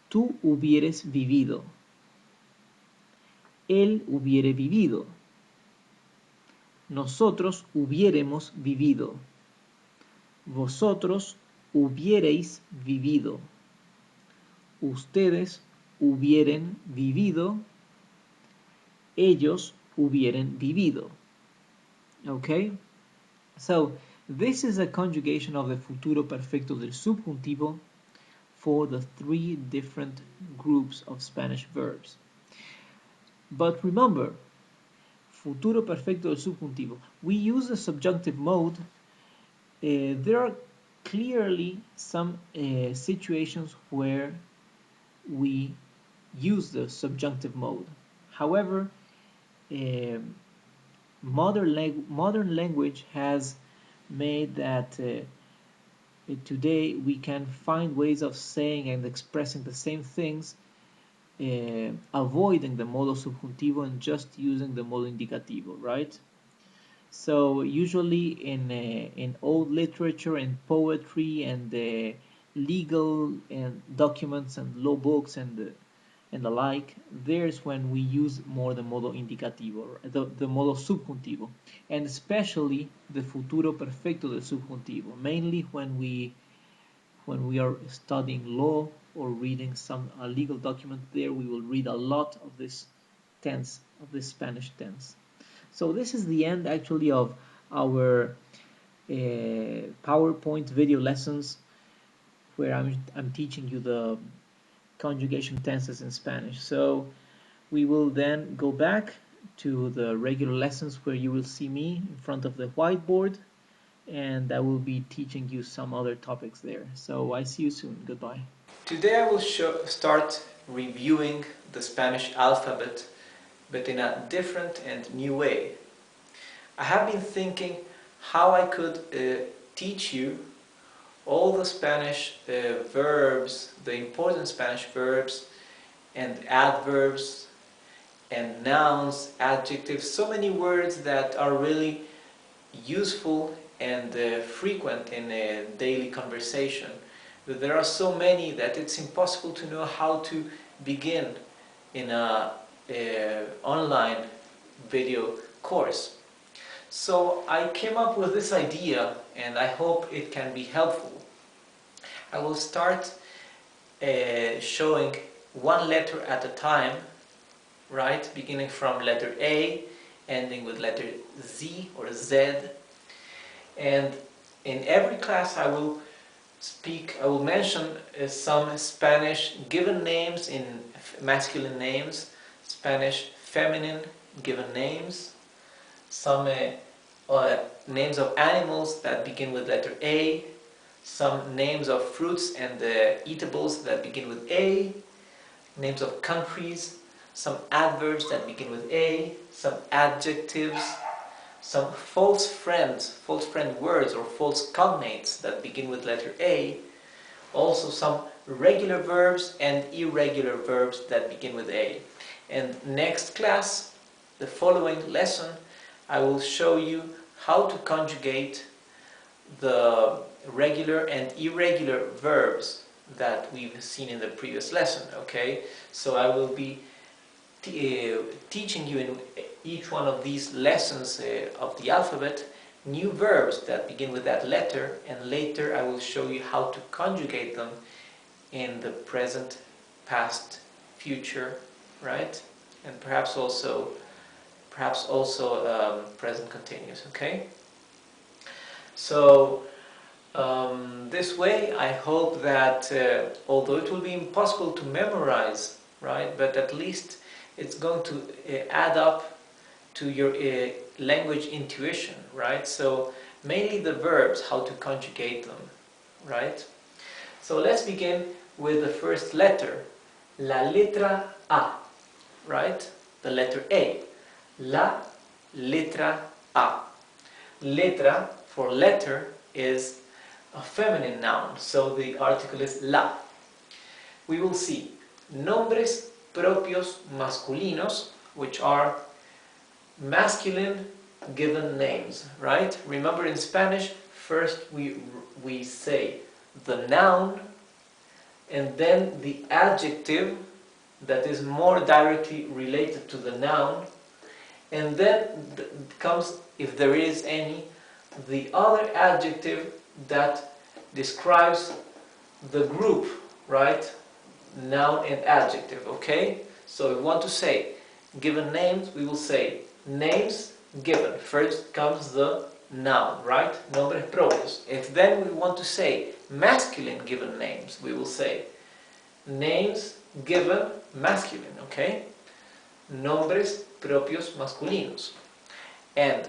Tú hubieres vivido. Él hubiere vivido. Nosotros hubiéremos vivido. Vosotros hubierais vivido. Ustedes hubieren vivido. Ellos hubieren vivido. Okay? So, this is a conjugation of the futuro perfecto del subjuntivo for the three different groups of Spanish verbs. But remember, futuro perfecto del subjuntivo, we use the subjunctive mode. There are clearly some situations where we use the subjunctive mode. However, modern language has made that today we can find ways of saying and expressing the same things, avoiding the modo subjuntivo and just using the modo indicativo, right? So usually in old literature and poetry and legal and documents and law books and the like, there's when we use more the modo indicativo, the modo subjuntivo, and especially the futuro perfecto del subjuntivo, mainly when we are studying law or reading some legal document. There we will read a lot of this tense, of this Spanish tense. So this is the end actually of our PowerPoint video lessons where I'm teaching you the conjugation tenses in Spanish. So we will then go back to the regular lessons where you will see me in front of the whiteboard, and I will be teaching you some other topics there. So I see you soon. Goodbye. Today I will start reviewing the Spanish alphabet, but in a different and new way. I have been thinking how I could teach you all the Spanish verbs, the important Spanish verbs and adverbs and nouns, adjectives, so many words that are really useful and frequent in a daily conversation. But there are so many that it's impossible to know how to begin in a online video course. So I came up with this idea and I hope it can be helpful. I will start showing one letter at a time, right? Beginning from letter A, ending with letter Z or Z. And in every class I will mention some Spanish given names in masculine names, Spanish feminine given names, some names of animals that begin with letter A, some names of fruits and eatables that begin with A, names of countries, some adverbs that begin with A, some adjectives, some false friend words or false cognates that begin with letter A, also some regular verbs and irregular verbs that begin with A. And next class, the following lesson, I will show you how to conjugate the regular and irregular verbs that we've seen in the previous lesson, okay? So I will be teaching you in each one of these lessons of the alphabet new verbs that begin with that letter, and later I will show you how to conjugate them in the present, past, future, right? And perhaps also present continuous, okay? So this way I hope that although it will be impossible to memorize, right, but at least it's going to add up to your language intuition, right? So mainly the verbs, how to conjugate them, right? So let's begin with the first letter, la letra A, right? The letter A, la letra A. Letra, for letter, is a feminine noun, so the article is la. We will see nombres propios masculinos, which are masculine given names, right? Remember, in Spanish, first we say the noun and then the adjective that is more directly related to the noun, and then comes, if there is any, the other adjective that describes the group, right? Noun and adjective, okay? So we want to say given names, we will say names given. First comes the noun, right? Nombres propios. If then we want to say masculine given names, we will say names given masculine, okay? Nombres propios masculinos. And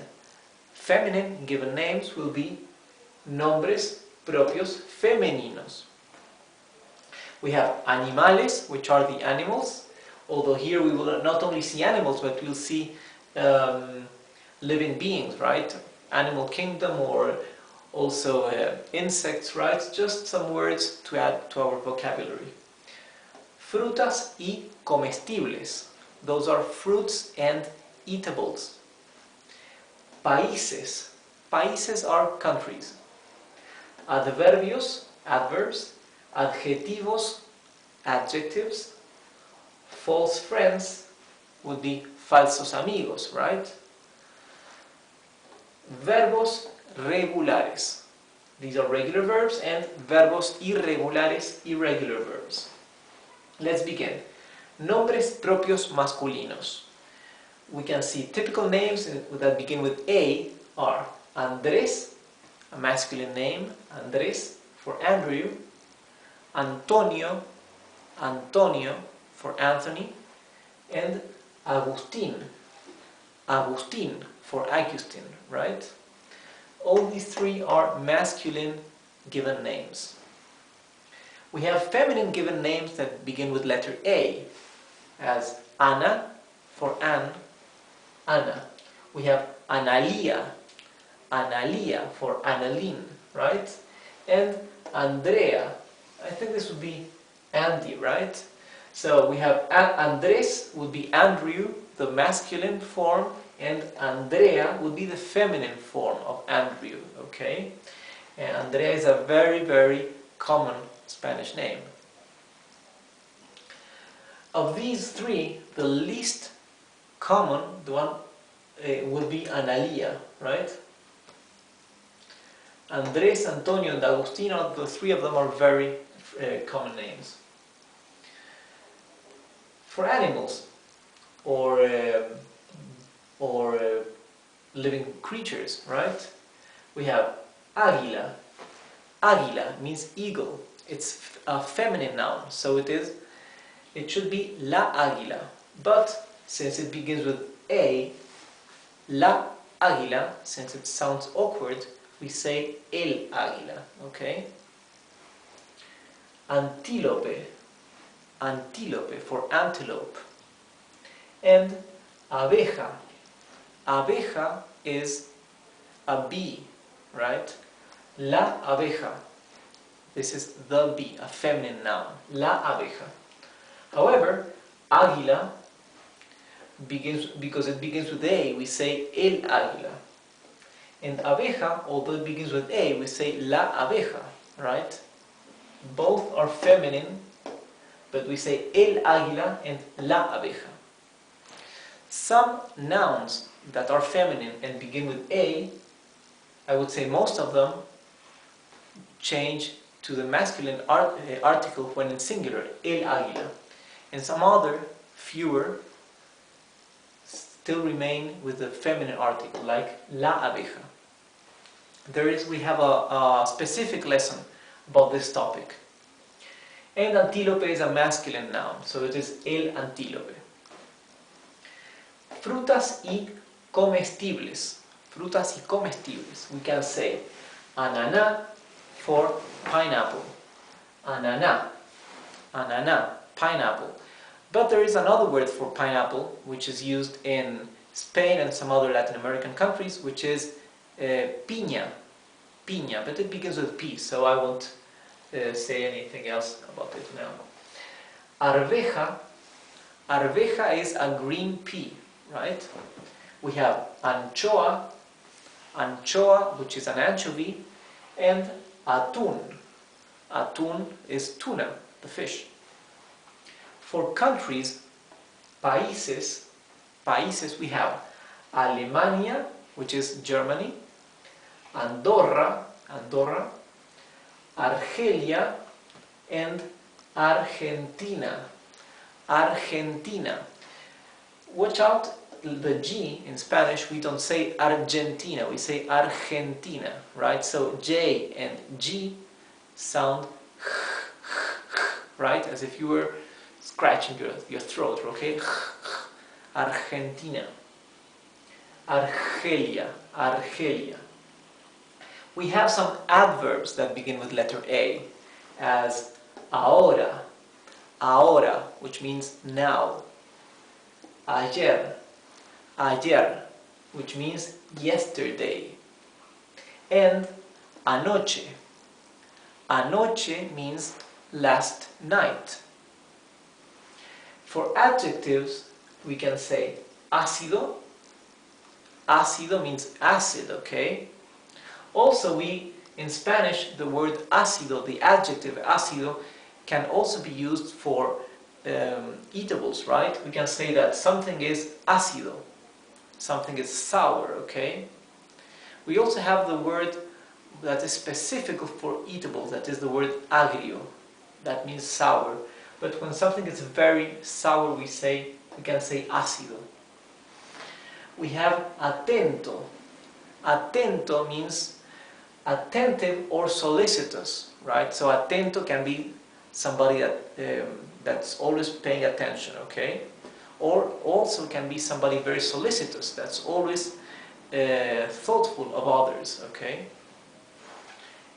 feminine given names will be nombres propios femeninos. We have animales, which are the animals, although here we will not only see animals, but we'll see living beings, right? Animal kingdom, or also insects, right? Just some words to add to our vocabulary. Frutas y comestibles. Those are fruits and eatables. Países. Países are countries. Adverbios, adverbs. Adjetivos, adjectives. False friends would be falsos amigos, right? Verbos regulares. These are regular verbs, and verbos irregulares, irregular verbs. Let's begin. Nombres propios masculinos. We can see typical names that begin with A are Andrés, a masculine name, Andrés for Andrew, Antonio, Antonio for Anthony, and Agustín, Agustín for Augustine, right? All these three are masculine given names. We have feminine given names that begin with letter A, as Ana for Anne, Anna. We have Analia, Analia for Annalyn, right? And Andrea, I think this would be Andy, right? So we have Andrés would be Andrew, the masculine form, and Andrea would be the feminine form of Andrew, okay? And Andrea is a very, very common Spanish name. Of these three, the least common, the one would be Analia, right? Andrés, Antonio, and Agustino, the three of them are very common names. For animals or living creatures, right? We have águila. Águila means eagle. It's a feminine noun, so it should be la águila. But since it begins with A, la águila, since it sounds awkward, we say el águila, okay? Antílope, antílope for antelope. And abeja, abeja is a bee, right? La abeja, this is the bee, a feminine noun, la abeja. However, águila because it begins with A, we say el águila. And abeja, although it begins with A, we say la abeja, right? Both are feminine, but we say el águila and la abeja. Some nouns that are feminine and begin with A, I would say most of them change to the masculine article when in singular, el águila. And some other, fewer, still remain with the feminine article, like la abeja. We have a specific lesson about this topic. And antílope is a masculine noun, so it is el antílope. Frutas y comestibles. Frutas y comestibles. We can say ananá for pineapple. Ananá. Ananá, pineapple. But there is another word for pineapple, which is used in Spain and some other Latin American countries, which is piña. Piña, but it begins with P, so I won't say anything else about it now. Arveja. Arveja is a green pea, right? We have anchoa, anchoa, which is an anchovy, and atún. Atún is tuna, the fish. For countries, países, países we have Alemania, which is Germany, Andorra, Andorra, Argelia, and Argentina, Argentina. Watch out, the G in Spanish, we don't say Argentina, we say Argentina, right? So J and G sound right, as if you were scratching your throat, okay? Argentina. Argelia, Argelia. We have some adverbs that begin with letter A, as ahora, ahora, which means now. Ayer, ayer, which means yesterday. And anoche. Anoche means last night. For adjectives, we can say ácido. Ácido means acid, okay? Also, in Spanish, the word ácido, the adjective ácido, can also be used for eatables, right? We can say that something is ácido, something is sour, okay? We also have the word that is specific for eatables, that is the word agrio, that means sour. But when something is very sour, we can say ácido. We have atento. Atento means attentive or solicitous, right? So atento can be somebody that's always paying attention, okay? Or also can be somebody very solicitous, that's always thoughtful of others, okay?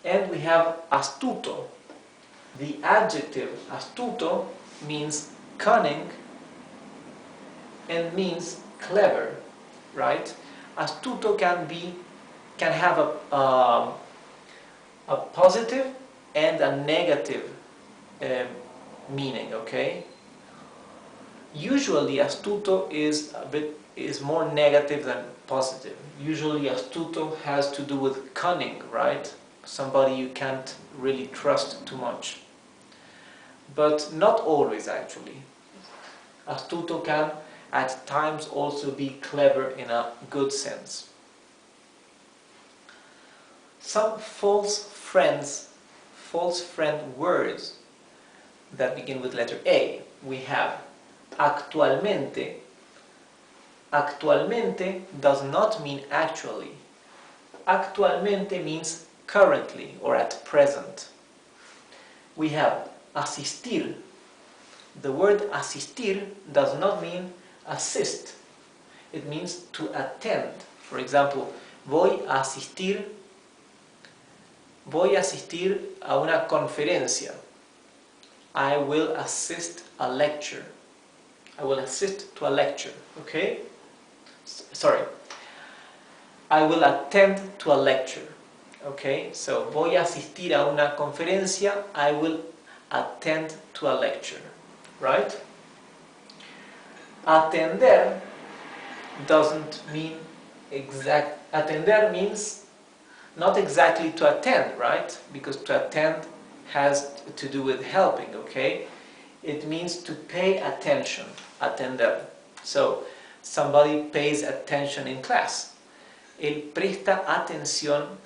And we have astuto. The adjective astuto means cunning and means clever, right? Astuto can have a positive and a negative meaning, okay? Usually astuto is more negative than positive. Usually astuto has to do with cunning, right? Somebody you can't really trust too much. But not always, actually. Astuto can at times also be clever in a good sense. Some false friend words that begin with letter A. We have actualmente. Actualmente does not mean actually. Actualmente means currently or at present. We have asistir. The word asistir does not mean assist. It means to attend. For example, voy a asistir a una conferencia. I will assist a lecture. I will assist to a lecture, okay? Sorry. I will attend to a lecture, okay? So, voy a asistir a una conferencia. I will attend to a lecture, right? Atender doesn't mean Atender means not exactly to attend, right? Because to attend has to do with helping, okay? It means to pay attention, atender. So, somebody pays attention in class. Él presta atención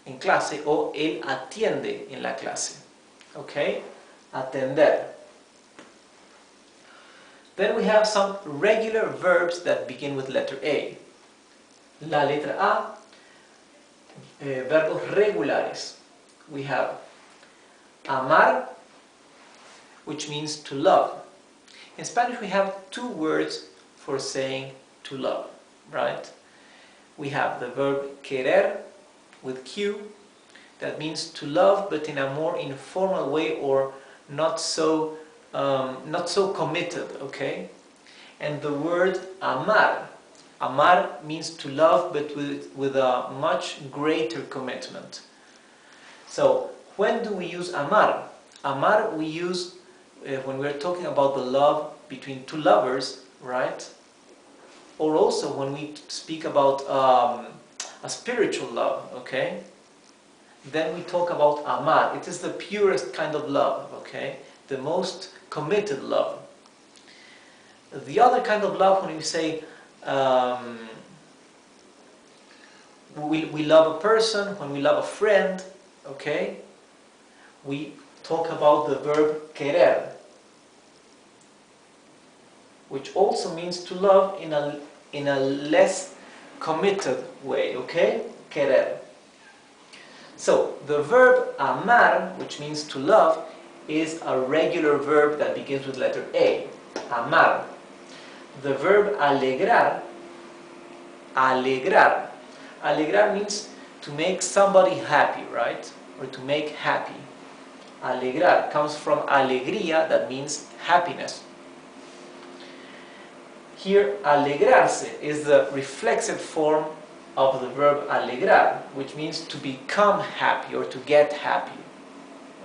en clase o él atiende en la clase, okay? Atender. Then we have some regular verbs that begin with letter A. La letra A, verbos regulares. We have amar, which means to love. In Spanish we have two words for saying to love, right? We have the verb querer with Q, that means to love but in a more informal way or not so committed, okay? And the word amar. Amar means to love but with a much greater commitment. So, when do we use amar? Amar we use when we're talking about the love between two lovers, right? Or also when we speak about a spiritual love, okay? Then we talk about amar. It is the purest kind of love, okay? The most committed love. The other kind of love, when we say we love a person, when we love a friend, okay? We talk about the verb querer, which also means to love in a less committed way, okay? Querer. So, the verb amar, which means to love, is a regular verb that begins with letter A, amar. The verb alegrar, alegrar. Alegrar means to make somebody happy, right? Or to make happy. Alegrar comes from alegría, that means happiness. Here, alegrarse is the reflexive form of the verb alegrar, which means to become happy or to get happy,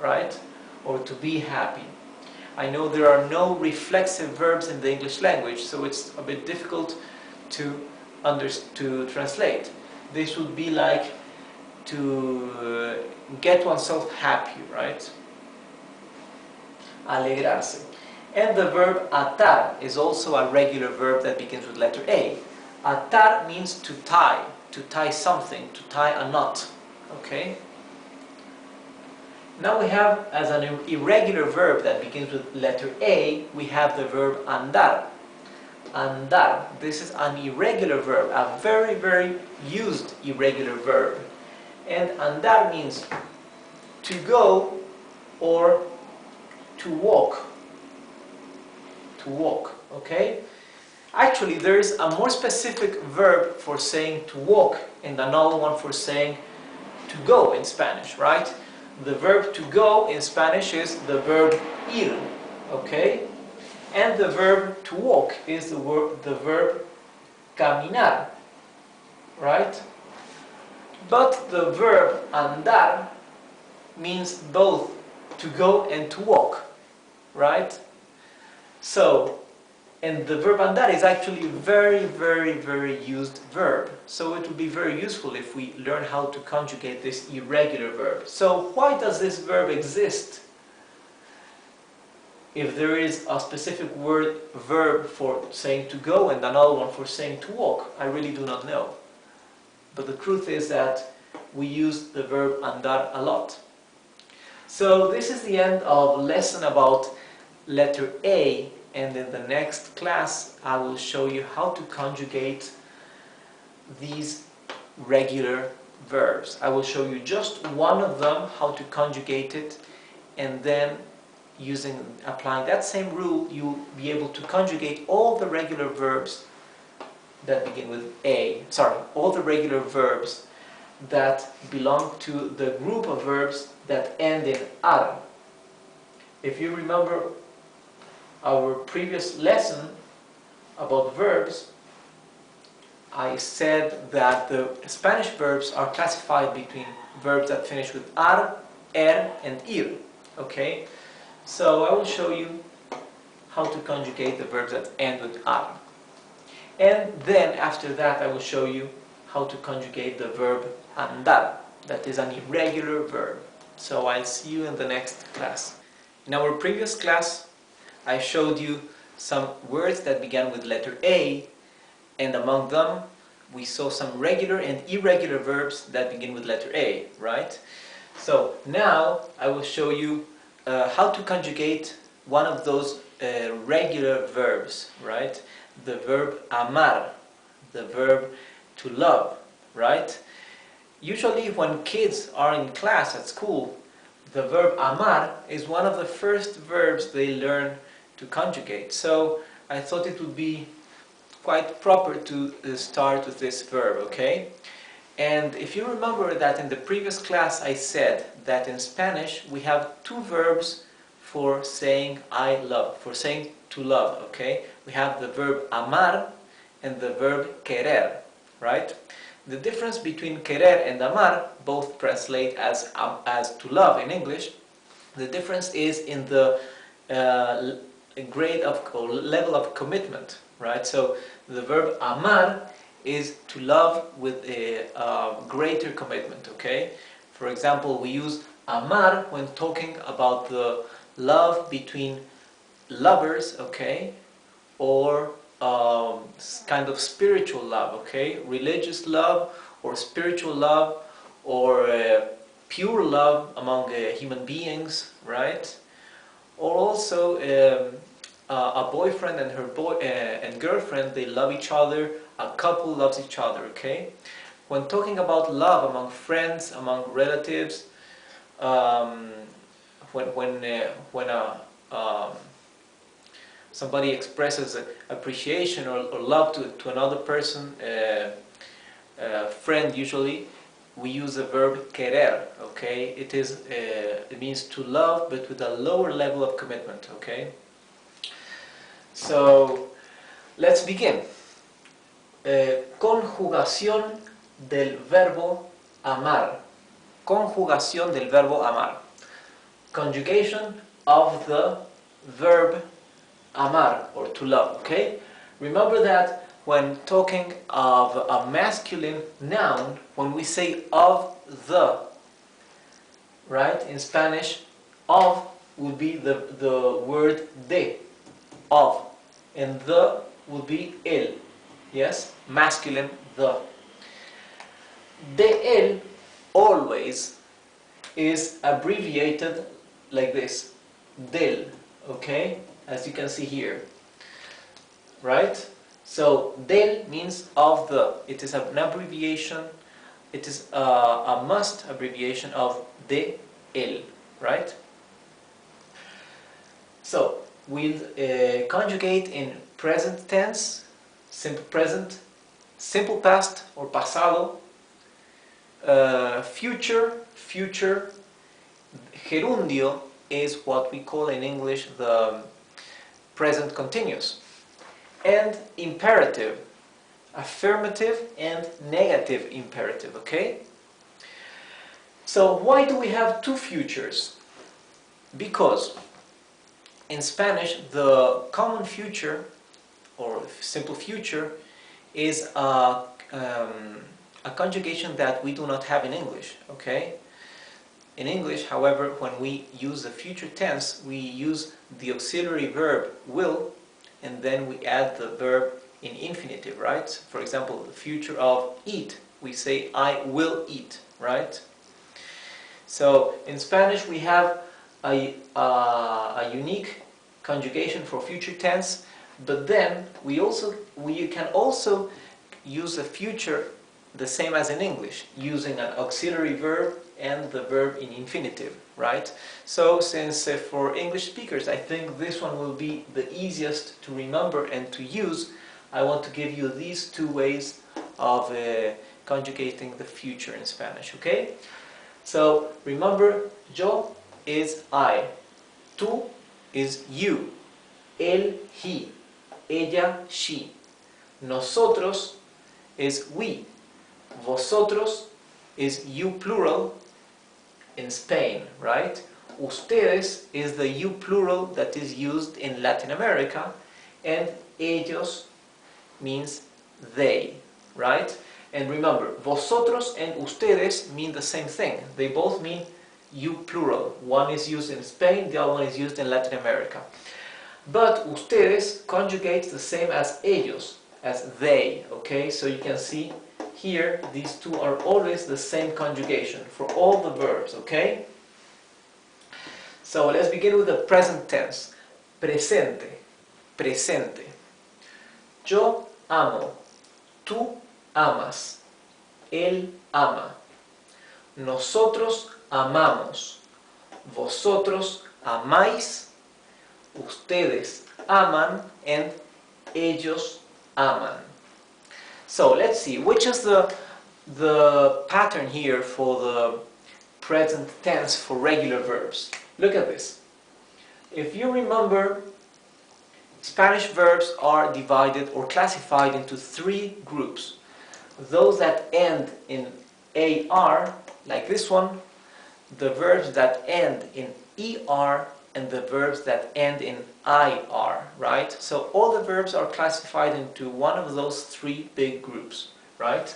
right? Or to be happy. I know there are no reflexive verbs in the English language, so it's a bit difficult to translate. This would be like to get oneself happy, right? Alegrarse. And the verb atar is also a regular verb that begins with letter A. Atar means to tie something, to tie a knot, okay? Now we have, as an irregular verb that begins with letter A, we have the verb andar. Andar. This is an irregular verb, a very, very used irregular verb. And andar means to go or to walk. To walk, okay? Actually, there is a more specific verb for saying to walk and another one for saying to go in Spanish, right? The verb to go in Spanish is the verb ir, okay? And the verb to walk is the verb caminar, right? But the verb andar means both to go and to walk, right? So, and the verb andar is actually a very, very, very used verb. So it would be very useful if we learn how to conjugate this irregular verb. So why does this verb exist? If there is a specific verb for saying to go and another one for saying to walk, I really do not know. But the truth is that we use the verb andar a lot. So this is the end of lesson about letter A, and in the next class I will show you how to conjugate these regular verbs. I will show you just one of them, how to conjugate it, and then applying that same rule, you'll be able to conjugate all the regular verbs that begin with A, sorry, all the regular verbs that belong to the group of verbs that end in ar. If you remember our previous lesson about verbs, I said that the Spanish verbs are classified between verbs that finish with ar, and ir. Okay, so I will show you how to conjugate the verbs that end with ar. And then after that I will show you how to conjugate the verb andar, that is an irregular verb. So I'll see you in the next class. In our previous class I showed you some words that began with letter A, and among them we saw some regular and irregular verbs that begin with letter A, right? So now I will show you how to conjugate one of those regular verbs, right? The verb amar, the verb to love, right? Usually when kids are in class at school, the verb amar is one of the first verbs they learn to conjugate. So I thought it would be quite proper to start with this verb, okay? And if you remember that in the previous class I said that in Spanish we have two verbs for saying I love, for saying to love, okay? We have the verb amar and the verb querer, right? The difference between querer and amar, both translate as to love in English. The difference is in the grade of, or level of commitment, right? So the verb amar is to love with a greater commitment, okay? For example, we use amar when talking about the love between lovers, okay? Or kind of spiritual love, okay? Religious love or spiritual love or pure love among human beings, right? Or also a boyfriend and her and girlfriend, they love each other, a couple loves each other, okay? When talking about love among friends, among relatives, somebody expresses appreciation or love to another person, friend usually, we use the verb querer, okay? It means to love, but with a lower level of commitment, okay? So, let's begin. Conjugación del verbo amar. Conjugación del verbo amar. Conjugation of the verb amar, or to love, okay? Remember that when talking of a masculine noun, when we say of the, right? In Spanish, of would be the word de, of, and the would be el, yes? Masculine, the. De el always is abbreviated like this, del, okay? As you can see here, right? So del means of the. It is an abbreviation. It is a must abbreviation of de el, right? So we'll conjugate in present tense, simple present, simple past or pasado, future. Gerundio is what we call in English the present continuous, and imperative, affirmative and negative imperative, okay? So why do we have two futures? Because in Spanish the common future or simple future is a conjugation that we do not have in English, okay? In English, however, when we use the future tense, we use the auxiliary verb will, and then we add the verb in infinitive, right? For example, the future of eat, we say I will eat, right? So in Spanish we have a unique conjugation for future tense, but then we can also use the future the same as in English, using an auxiliary verb and the verb in infinitive, right? So since for English speakers I think this one will be the easiest to remember and to use, I want to give you these two ways of conjugating the future in Spanish, okay? So remember, yo is I, tú is you, él, he, ella, she, nosotros is we, vosotros is you plural in Spain, right? Ustedes is the you plural that is used in Latin America, and ellos means they, right? And remember, vosotros and ustedes mean the same thing. They both mean you plural. One is used in Spain, the other one is used in Latin America. But ustedes conjugates the same as ellos, as they, okay? So you can see here, these two are always the same conjugation for all the verbs, okay? So let's begin with the present tense. Presente, presente. Yo amo, tú amas, él ama. Nosotros amamos, vosotros amáis, ustedes aman, and ellos aman. So let's see, which is the pattern here for the present tense for regular verbs. Look at this. If you remember, Spanish verbs are divided or classified into three groups. Those that end in AR, like this one, the verbs that end in ER, and the verbs that end in IR, right? So all the verbs are classified into one of those three big groups, right?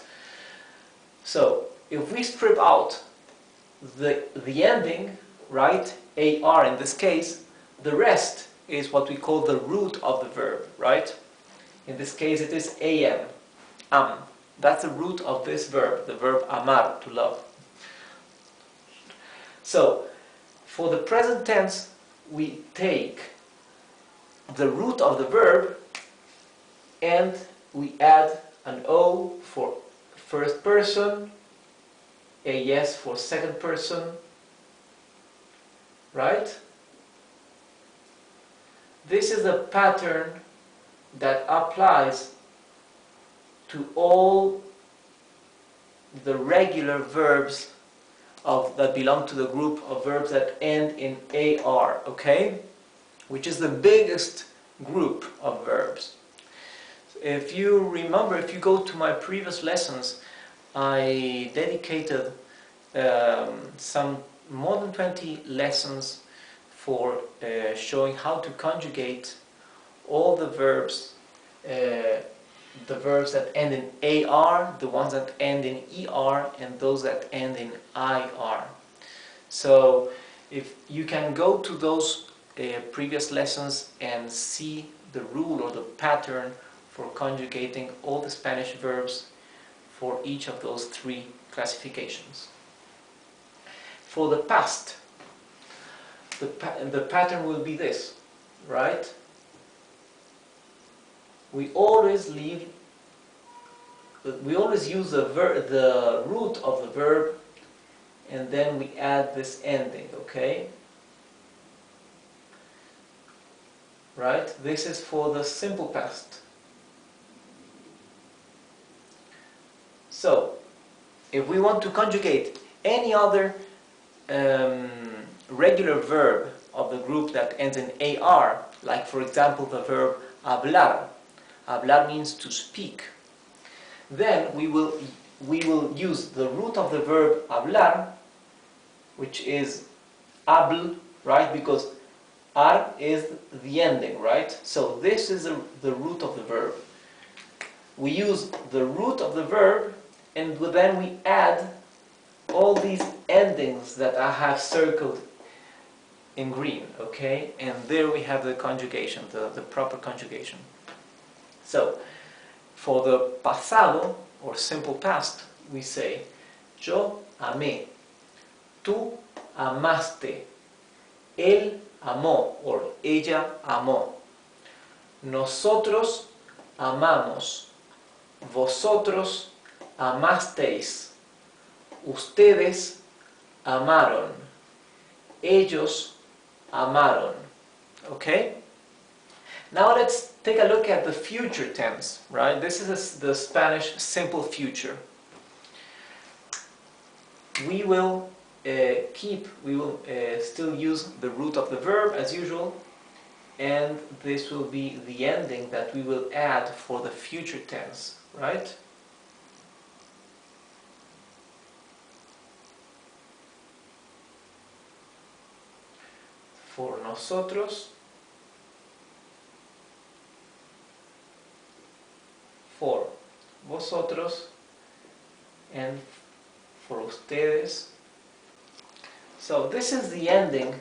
So if we strip out the ending, right, AR in this case, the rest is what we call the root of the verb, right? In this case it is am, am. That's the root of this verb, the verb amar, to love. So, for the present tense, we take the root of the verb and we add an O for first person, a S for second person, right? This is a pattern that applies to all the regular verbs that belong to the group of verbs that end in AR, okay? Which is the biggest group of verbs. If you remember, if you go to my previous lessons, I dedicated some more than 20 lessons for showing how to conjugate all the verbs that end in AR, the ones that end in ER, and those that end in IR. So if you can go to those previous lessons and see the rule or the pattern for conjugating all the Spanish verbs for each of those three classifications. For the past, the pattern will be this, right? We always use the root of the verb, and then we add this ending, okay? Right? This is for the simple past. So, if we want to conjugate any other regular verb of the group that ends in AR, like for example the verb hablar. Hablar means to speak. Then we will use the root of the verb hablar, which is habl, right? Because ar is the ending, right? So this is the root of the verb. We use the root of the verb, and then we add all these endings that I have circled in green, okay? And there we have the conjugation, the proper conjugation. So, for the pasado, or simple past, we say yo amé, tú amaste, él amó, or ella amó, nosotros amamos, vosotros amasteis, ustedes amaron, ellos amaron. Okay? Now let's take a look at the future tense, right? This is the Spanish simple future. We will still use the root of the verb as usual, and this will be the ending that we will add for the future tense, right? For nosotros, for vosotros, and for ustedes. So this is the ending,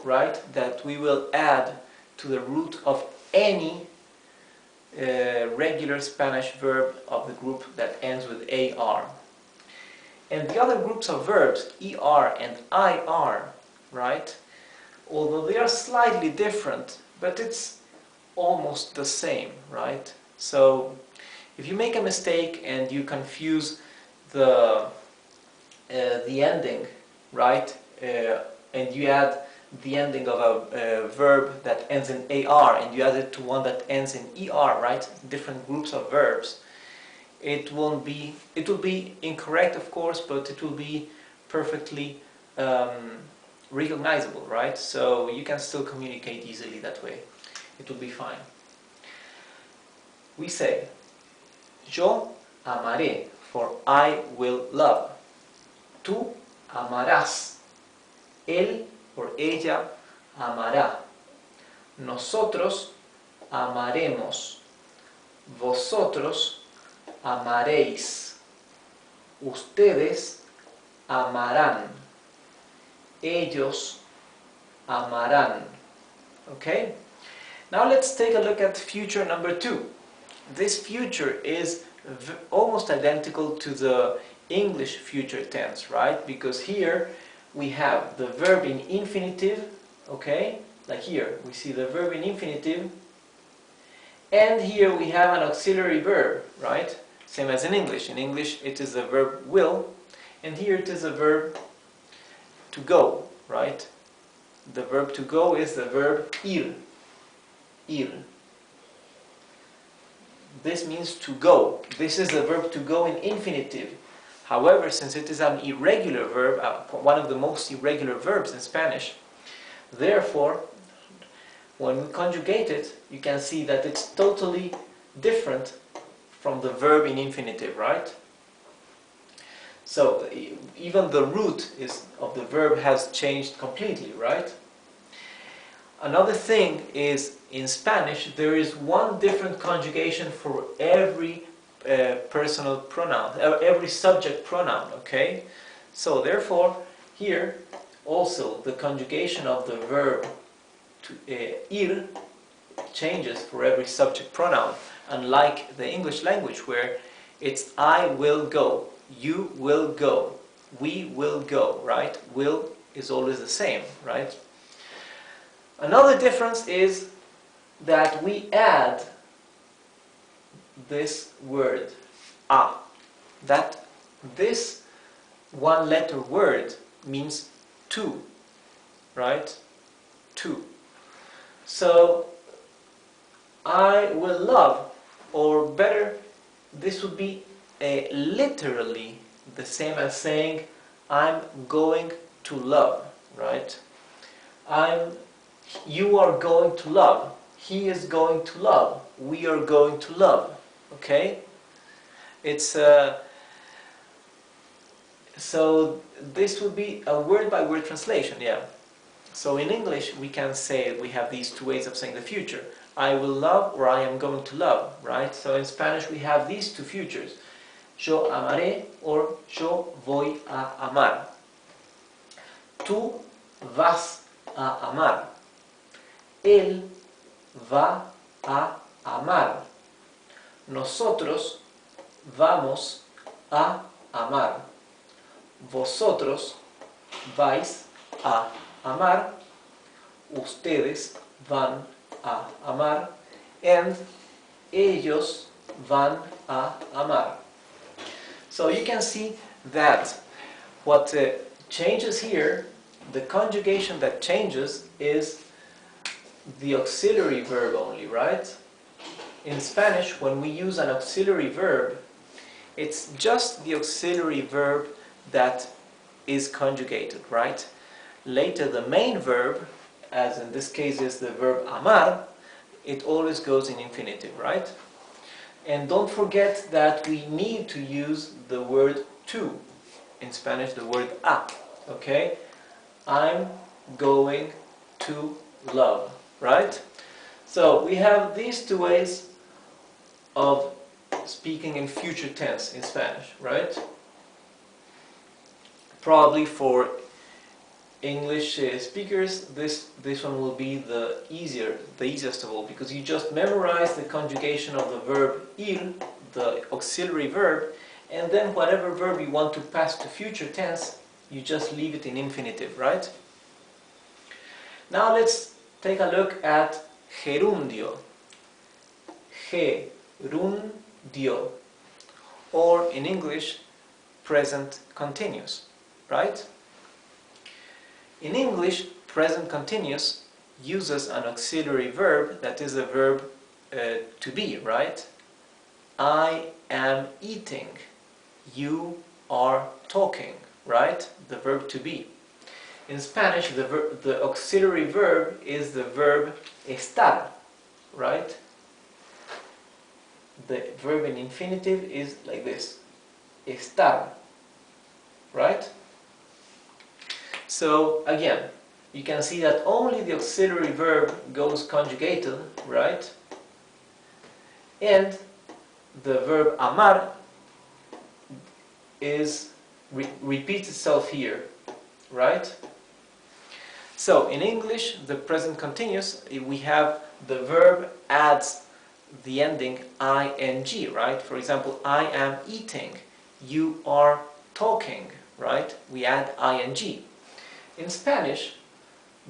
right, that we will add to the root of any regular Spanish verb of the group that ends with AR. And the other groups of verbs, ER and IR, right, although they are slightly different, but it's almost the same, right? So if you make a mistake and you confuse the ending, right, and you add the ending of a verb that ends in AR and you add it to one that ends in ER, right, different groups of verbs, it will be incorrect, of course, but it will be perfectly recognizable, right? So you can still communicate easily that way. It will be fine. We say, yo amaré, for I will love. Tú amarás. Él or ella amará. Nosotros amaremos. Vosotros amaréis. Ustedes amarán. Ellos amarán. Okay? Now let's take a look at future number 2. This future is almost identical to the English future tense, right? Because here we have the verb in infinitive, okay? Like here, we see the verb in infinitive, and here we have an auxiliary verb, right? Same as in English. In English it is the verb will, and here it is the verb to go, right? The verb to go is the verb ir. Ir. This means to go. This is the verb to go in infinitive. However, since it is an irregular verb, one of the most irregular verbs in Spanish, therefore, when we conjugate it, you can see that it's totally different from the verb in infinitive, right? So even the root of the verb has changed completely, right? Another thing is, in Spanish, there is one different conjugation for every personal pronoun, every subject pronoun, okay? So therefore, here also the conjugation of the verb to ir changes for every subject pronoun, unlike the English language where it's I will go, you will go, we will go, right? Will is always the same, right? Another difference is that we add this word a. That this one letter word means to, right? To. So I will love, or better, this would be literally the same as saying I'm going to love, right? You are going to love. He is going to love. We are going to love. Okay? It's so this would be a word-by-word translation, yeah. So in English we can say we have these two ways of saying the future. I will love or I am going to love, right? So in Spanish we have these two futures. Yo amaré or yo voy a amar. Tú vas a amar. Él va a amar. Nosotros vamos a amar. Vosotros vais a amar. Ustedes van a amar. And ellos van a amar. So you can see that what changes here, the conjugation that changes is the auxiliary verb only, right? In Spanish, when we use an auxiliary verb, it's just the auxiliary verb that is conjugated, right? Later, the main verb, as in this case is the verb amar, it always goes in infinitive, right? And don't forget that we need to use the word to. In Spanish, the word a, okay? I'm going to love, right? So we have these two ways of speaking in future tense in Spanish, right? Probably for English speakers, this one will be the easiest of all, because you just memorize the conjugation of the verb ir, the auxiliary verb, and then whatever verb you want to pass to future tense, you just leave it in infinitive, right? Now let's take a look at gerundio. Gerundio, or in English, present continuous, right? In English, present continuous uses an auxiliary verb that is the verb to be, right? I am eating. You are talking, right? The verb to be. In Spanish, the auxiliary verb is the verb estar, right? The verb in infinitive is like this, estar, right? So again, you can see that only the auxiliary verb goes conjugated, right? And the verb amar repeats itself here, right? So in English, the present continuous, we have the verb adds the ending ing, right? For example, I am eating, you are talking, right? We add ing. In Spanish,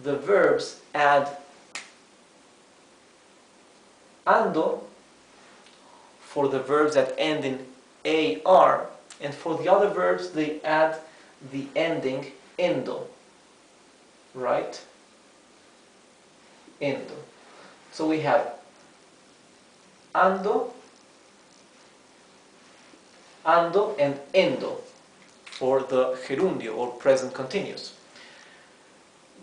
the verbs add ando for the verbs that end in AR, and for the other verbs they add the ending endo, right? Endo. So we have ando, and endo for the gerundio or present continuous.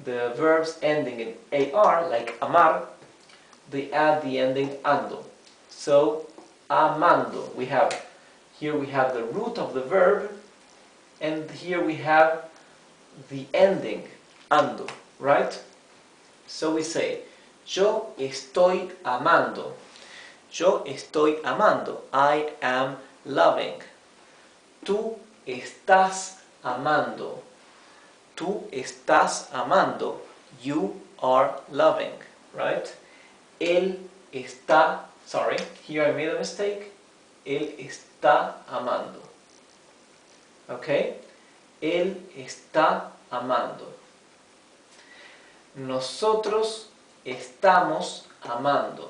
The verbs ending in AR, like amar, they add the ending ando. So amando, here we have the root of the verb, and here we have the ending ando, right? So we say, yo estoy amando. Yo estoy amando. I am loving. Tú estás amando. Tú estás amando. You are loving, right? Él está, sorry, here I made a mistake. Él está amando. Okay? Él está amando. Nosotros estamos amando.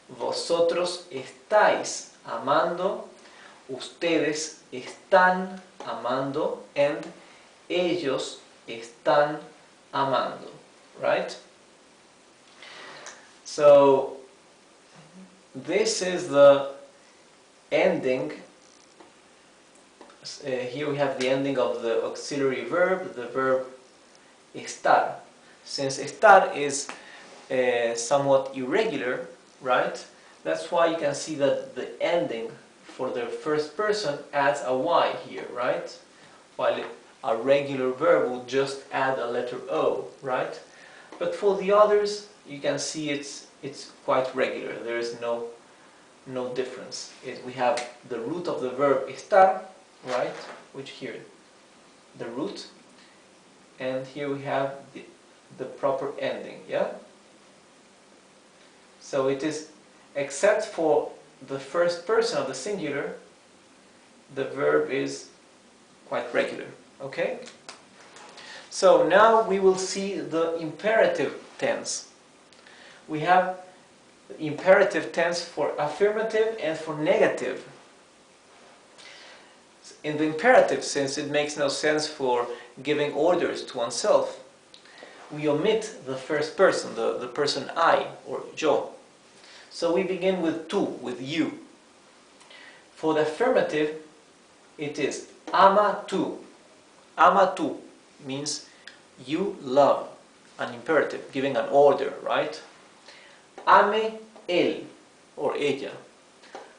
Vosotros estáis amando. Ustedes están amando. And ellos están amando. Right? So, this is the ending. Here we have the ending of the auxiliary verb, the verb estar. Since estar is somewhat irregular, right? That's why you can see that the ending for the first person adds a y here, right? While a regular verb will just add a letter O, right? But for the others, you can see it's quite regular. There is no difference. We have the root of the verb estar, right? Which here, the root, and here we have the proper ending, yeah? So it is, except for the first person of the singular, the verb is quite regular, okay? So now we will see the imperative tense. We have imperative tense for affirmative and for negative. In the imperative, since it makes no sense for giving orders to oneself, we omit the first person, the person I or yo. So we begin with tú, with you. For the affirmative, it is ama tú. Ama tú means you love, an imperative, giving an order, right? Ame él or ella.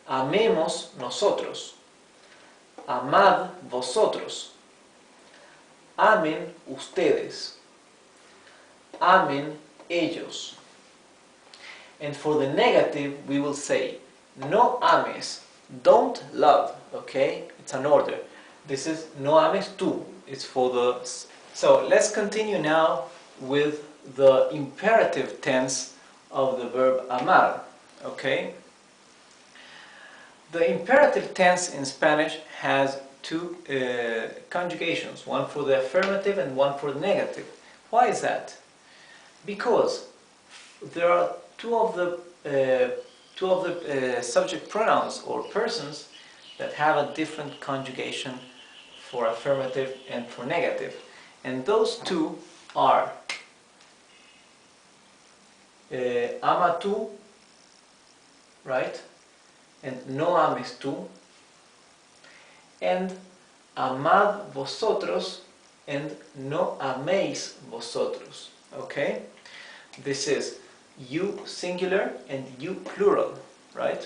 Amemos nosotros. Amad vosotros. Amen ustedes. Amen ellos. And for the negative, we will say no ames, don't love, okay? It's an order. This is no ames tú. It's for the... So let's continue now with the imperative tense of the verb amar, okay? The imperative tense in Spanish has two conjugations, one for the affirmative and one for the negative. Why is that? Because there are two of the subject pronouns or persons that have a different conjugation for affirmative and for negative, and those two are ama tú, right, and no ames tú, and amad vosotros and no améis vosotros, okay? This is you singular and you plural, right?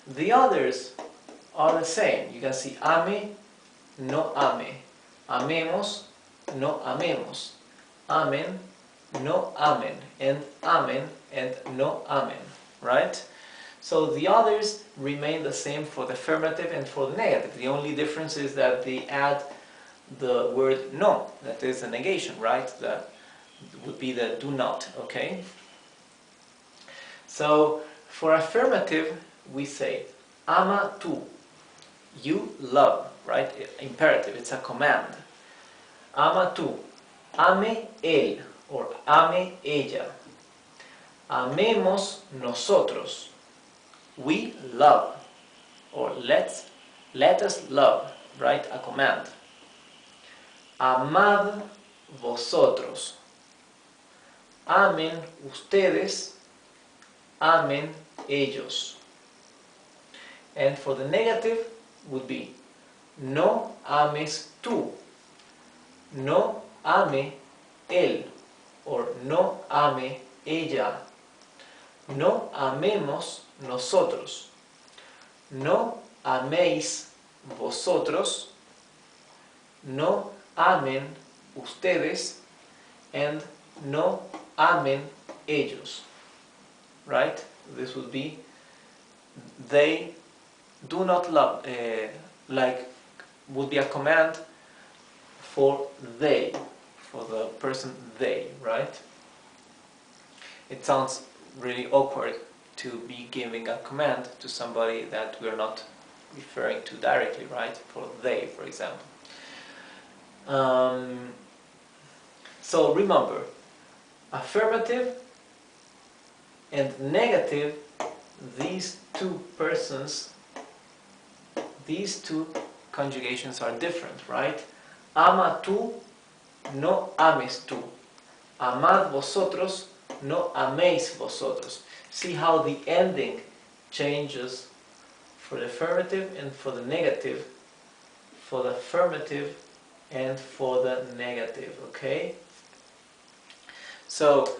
The others are the same. You can see ame, no ame, amemos, no amemos, amen, no amen, and amen and no amen, right? So the others remain the same for the affirmative and for the negative. The only difference is that they add the word no, that is a negation, right? That would be the do not, okay? So for affirmative, we say ama tú, you love, right? Imperative, it's a command. Ama tú, ame él or ame ella. Amemos nosotros, we love, or let us love, right? A command. Amad vosotros, amen ustedes, amen ellos. And for the negative would be no ames tú, no ame él, or no ame ella. No amemos nosotros, no améis vosotros, no amen ustedes, and no amen ellos, right? This would be they do not love, like would be a command for they, for the person they, right? It sounds really awkward to be giving a command to somebody that we're not referring to directly, right? For they, for example. So remember, affirmative and negative, these two persons, these two conjugations are different, right? Ama tú, no ames tú. Amad vosotros, no améis vosotros. See how the ending changes for the affirmative and for the negative, for the affirmative and for the negative, okay? So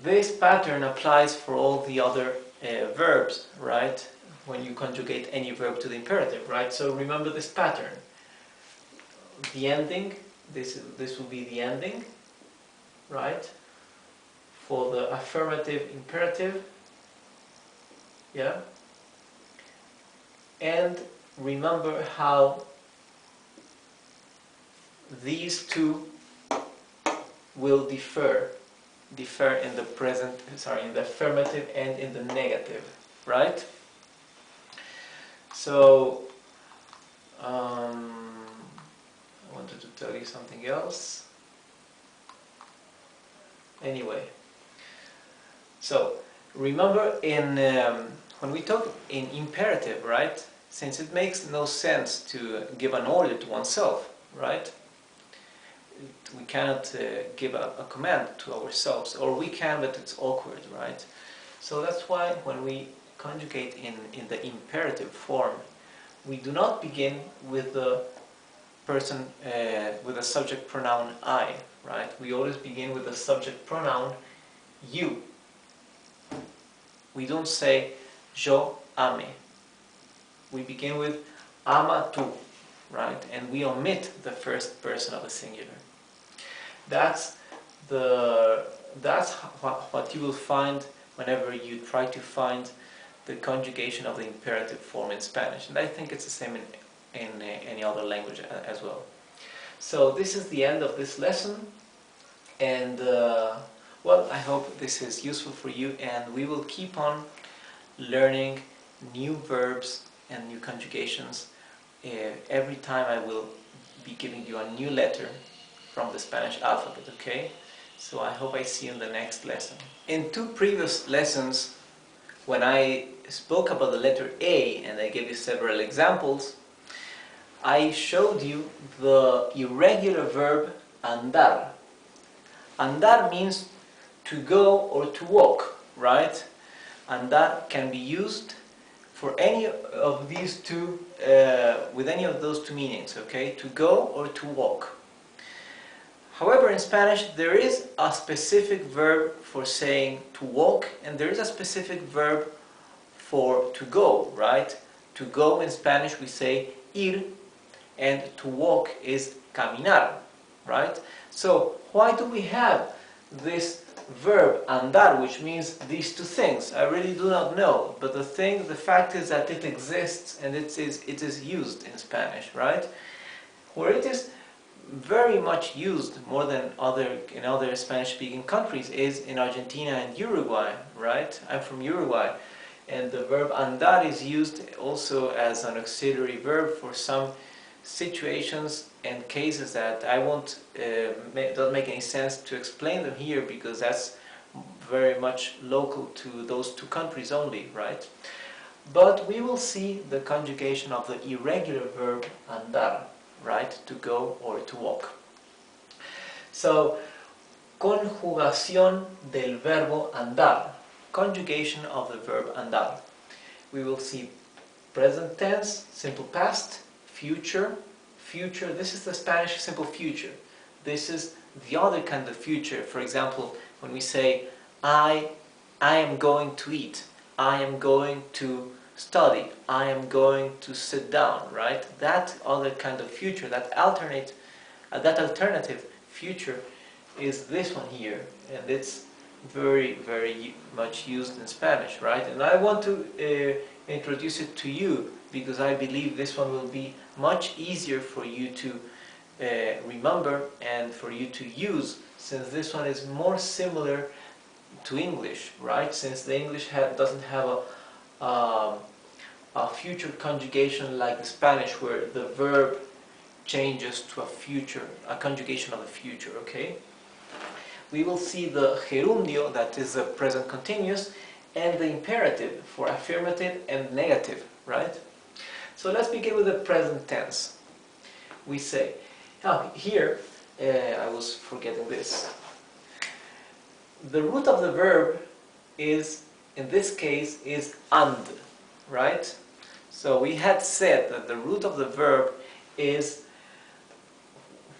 this pattern applies for all the other verbs, right? When you conjugate any verb to the imperative, right? So remember this pattern. The ending, this will be the ending, right? For the affirmative imperative, yeah? And remember how these two will differ in the present, in the affirmative and in the negative, right? So I wanted to tell you something else. Anyway, so remember when we talk in imperative, right? Since it makes no sense to give an order to oneself, right? we cannot give a command to ourselves, or we can, but it's awkward, right? So that's why when we conjugate in the imperative form, we do not begin with the person with the subject pronoun I, right? We always begin with the subject pronoun you. We don't say yo ame. We begin with ama tú, right? And we omit the first person of the singular. That's what you will find whenever you try to find the conjugation of the imperative form in Spanish, and I think it's the same in any other language as well. So this is the end of this lesson, and well, I hope this is useful for you, and we will keep on learning new verbs and new conjugations. Every time I will be giving you a new letter from the Spanish alphabet, okay? So I hope I see you in the next lesson. In two previous lessons, when I spoke about the letter A and I gave you several examples, I showed you the irregular verb andar. Andar means to go or to walk, right? Andar can be used for any of these two, with any of those two meanings, okay? To go or to walk. However, in Spanish, there is a specific verb for saying to walk, and there is a specific verb for to go, right? To go in Spanish we say ir, and to walk is caminar, right? So why do we have this verb andar, which means these two things? I really do not know, but the fact is that it exists and it is used in Spanish, right? Where it is very much used more than in other Spanish-speaking countries is in Argentina and Uruguay, right? I'm from Uruguay, and the verb andar is used also as an auxiliary verb for some situations and cases that I won't doesn't make any sense to explain them here, because that's very much local to those two countries only, right? But we will see the conjugation of the irregular verb andar, right? To go or to walk. So, conjugación del verbo andar. Conjugation of the verb andar. We will see present tense, simple past, future. Future, this is the Spanish simple future. This is the other kind of future. For example, when we say, I am going to eat, I am going to study, I am going to sit down, right? That other kind of future, that alternative future is this one here, and it's very, very much used in Spanish, right? And I want to introduce it to you because I believe this one will be much easier for you to remember and for you to use, since this one is more similar to English, right? Since the English doesn't have a future conjugation like the Spanish, where the verb changes to a conjugation of the future, okay? We will see the gerundio, that is the present continuous, and the imperative for affirmative and negative, right? So let's begin with the present tense. We say, here, I was forgetting this. The root of the verb is, in this case, is and, right? So we had said that the root of the verb is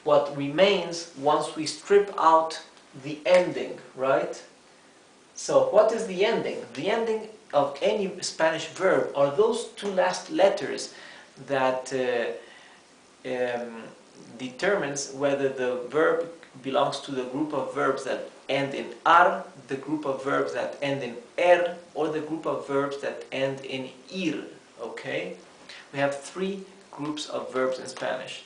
what remains once we strip out the ending, right? So what is the ending? The ending of any Spanish verb are those two last letters that determines whether the verb belongs to the group of verbs that end in ar, the group of verbs that end in er, or the group of verbs that end in ir, okay? We have three groups of verbs in Spanish.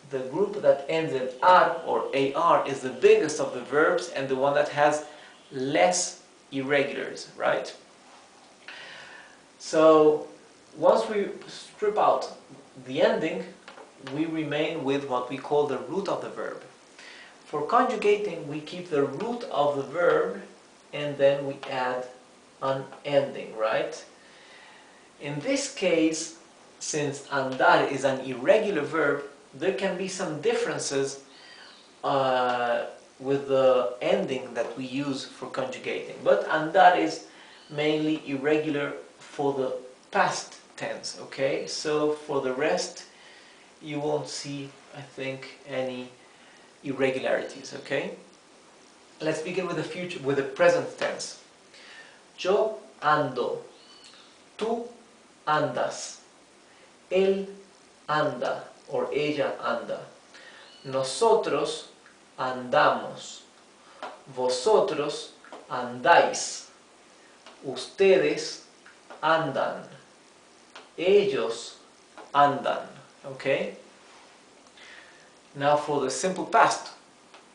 The group that ends in ar or ar is the biggest of the verbs and the one that has less irregulars, right? So once we strip out the ending, we remain with what we call the root of the verb. For conjugating, we keep the root of the verb and then we add an ending, right? In this case, since andar is an irregular verb, there can be some differences with the ending that we use for conjugating. But andar is mainly irregular for the past tense, okay? So for the rest, you won't see, I think, any irregularities, okay? Let's begin with the future, with the present tense. Yo ando, tú andas, él anda or ella anda, nosotros andamos, vosotros andáis, ustedes andan, ellos andan, okay? Now for the simple past,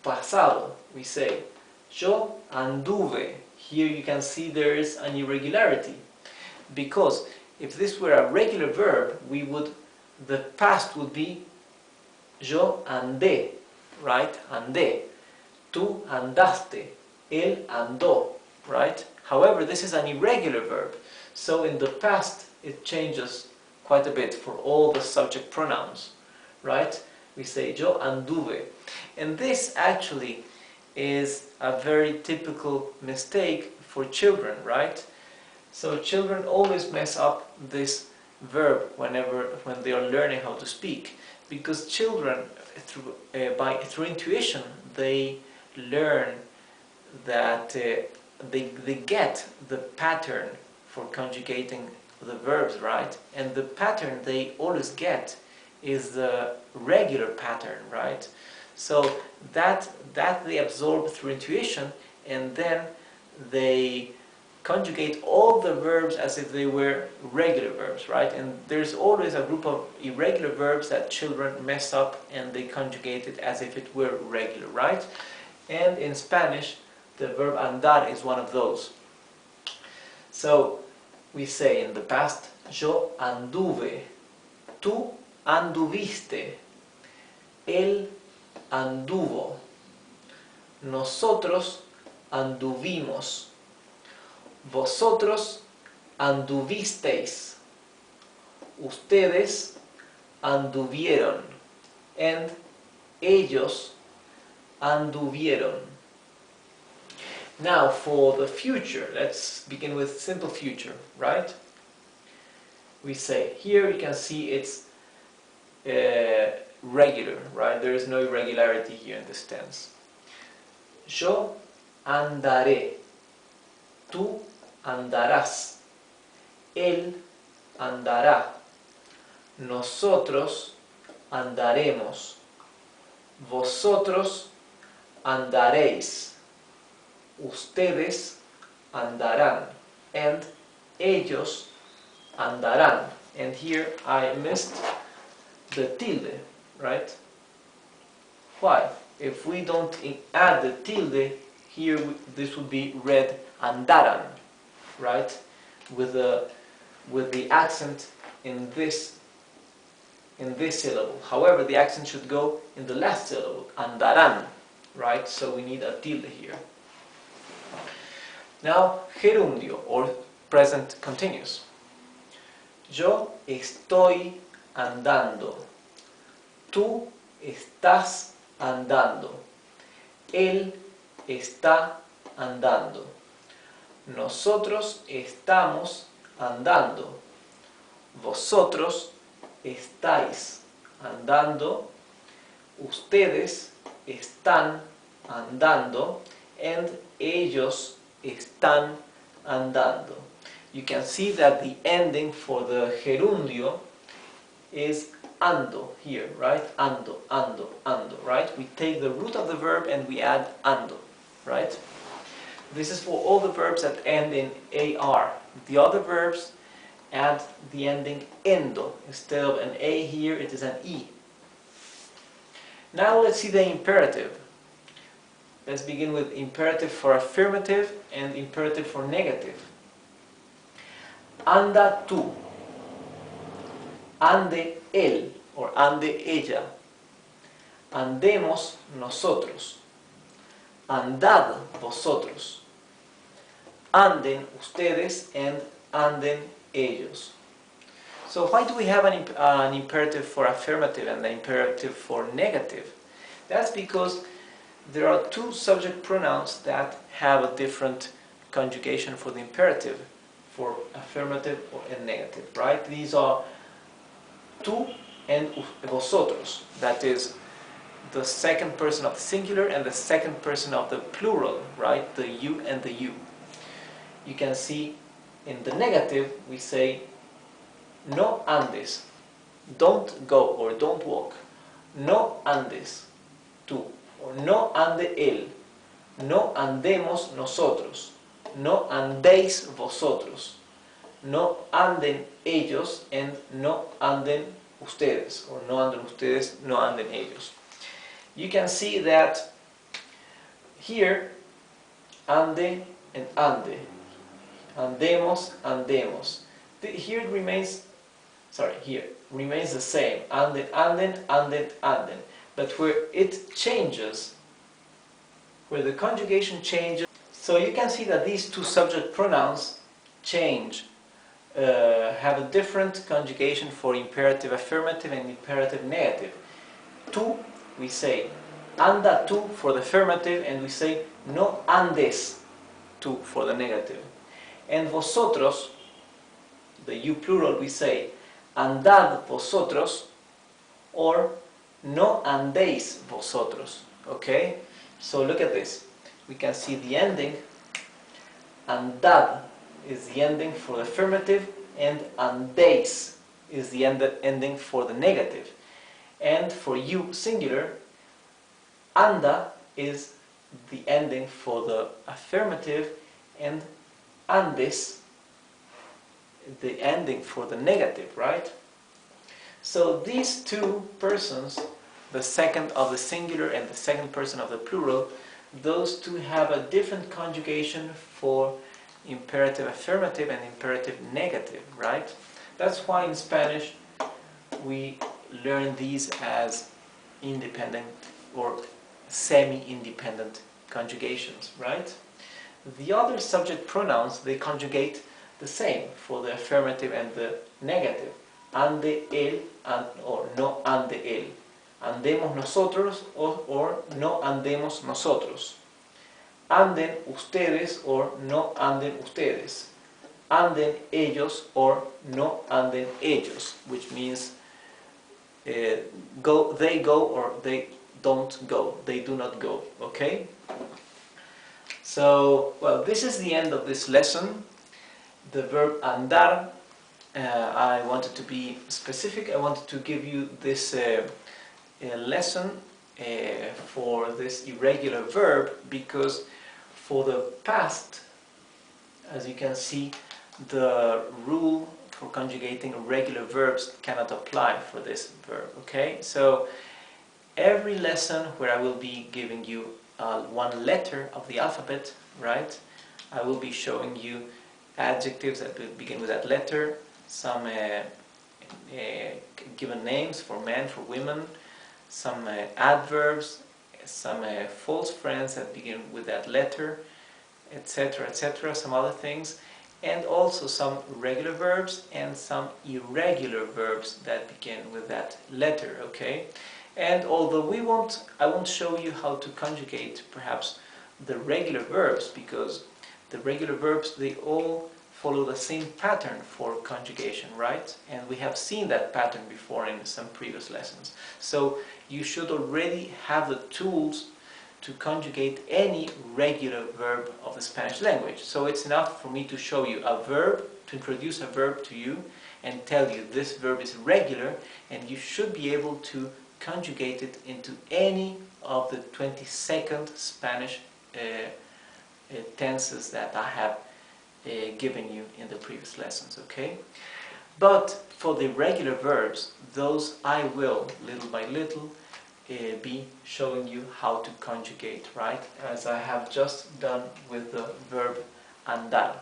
pasado, we say, yo anduve. Here you can see there is an irregularity, because if this were a regular verb, the past would be yo andé, right? Andé. Tú andaste. Él andó, right? However, this is an irregular verb, so in the past it changes quite a bit for all the subject pronouns, right? We say yo anduve. And this actually is a very typical mistake for children, right? So children always mess up this verb when they are learning how to speak, because children through intuition they learn that they get the pattern for conjugating the verbs, right? And the pattern they always get is the regular pattern, right? So that they absorb through intuition, and then they conjugate all the verbs as if they were regular verbs, right? And there's always a group of irregular verbs that children mess up and they conjugate it as if it were regular, right? And in Spanish, the verb andar is one of those. So we say in the past, yo anduve, tú anduviste, él anduvo, nosotros anduvimos, vosotros anduvisteis, ustedes anduvieron, and ellos anduvieron. Now for the future, let's begin with simple future, right? We say, here you can see it's regular, right? There is no irregularity here in this tense. Yo andaré, tú andarás, él andará, nosotros andaremos, vosotros andaréis, ustedes andarán, and ellos andarán. And here I missed the tilde, right? Why? If we don't add the tilde, here this would be read andaran, right? With the accent in this syllable. However, the accent should go in the last syllable, andaran, right? So we need a tilde here. Now, gerundio, or present continuous. Yo estoy andando. Tú estás andando. Él está andando. Nosotros estamos andando. Vosotros estáis andando. Ustedes están andando. And ellos están andando. You can see that the ending for the gerundio is ando here, right? Ando, ando, ando, right? We take the root of the verb and we add ando, right? This is for all the verbs that end in AR. The other verbs add the ending endo. Instead of an A here, it is an E. Now let's see the imperative. Let's begin with imperative for affirmative and imperative for negative. Anda tú. Ande él or ande ella. Andemos nosotros. Andad vosotros. Anden ustedes and anden ellos. So why do we have an imperative for affirmative and an imperative for negative? That's because there are two subject pronouns that have a different conjugation for the imperative, for affirmative and negative, right? These are tú and vosotros, that is the second person of the singular and the second person of the plural, right? The you and the you. You can see in the negative we say no andes, don't go or don't walk. No andes, tú. Or no ande él. No andemos nosotros. No andéis vosotros. No anden ellos and no anden ustedes. Or no anden ustedes, no anden ellos. You can see that here ande and ande. Andemos, andemos. Here it remains, here remains the same. Anden, anden, anden, anden. But where it changes, where the conjugation changes, so you can see that these two subject pronouns change, have a different conjugation for imperative affirmative and imperative negative. Tú, we say anda tú for the affirmative, and we say no andes tú for the negative. And vosotros, the you plural, we say andad vosotros or no andéis vosotros. Okay? So look at this. We can see the ending. Andad is the ending for the affirmative, and andéis is the ending for the negative. And for you singular, anda is the ending for the affirmative, and andes the ending for the negative, right? So these two persons, the second of the singular and the second person of the plural, those two have a different conjugation for imperative affirmative and imperative negative, right? That's why in Spanish we learn these as independent or semi-independent conjugations, right? The other subject pronouns, they conjugate the same for the affirmative and the negative. Ande él or no ande él. Andemos nosotros or no andemos nosotros. Anden ustedes or no anden ustedes. Anden ellos or no anden ellos, which means they go or they don't go, they do not go, okay? So, well, this is the end of this lesson. The verb andar, I wanted to be specific. I wanted to give you this lesson for this irregular verb because for the past, as you can see, the rule for conjugating irregular verbs cannot apply for this verb, okay? So every lesson where I will be giving you one letter of the alphabet, right? I will be showing you adjectives that will begin with that letter, some given names for men, for women, some adverbs, some false friends that begin with that letter, etc., etc., some other things, and also some regular verbs and some irregular verbs that begin with that letter, okay? And although I won't show you how to conjugate perhaps the regular verbs, because the regular verbs, they all follow the same pattern for conjugation, right? And we have seen that pattern before in some previous lessons. So you should already have the tools to conjugate any regular verb of the Spanish language. So it's enough for me to show you a verb, to introduce a verb to you and tell you this verb is regular, and you should be able to conjugate it into any of the 22nd Spanish tenses that I have given you in the previous lessons, okay? But for the regular verbs, those I will, little by little, be showing you how to conjugate, right? As I have just done with the verb andar.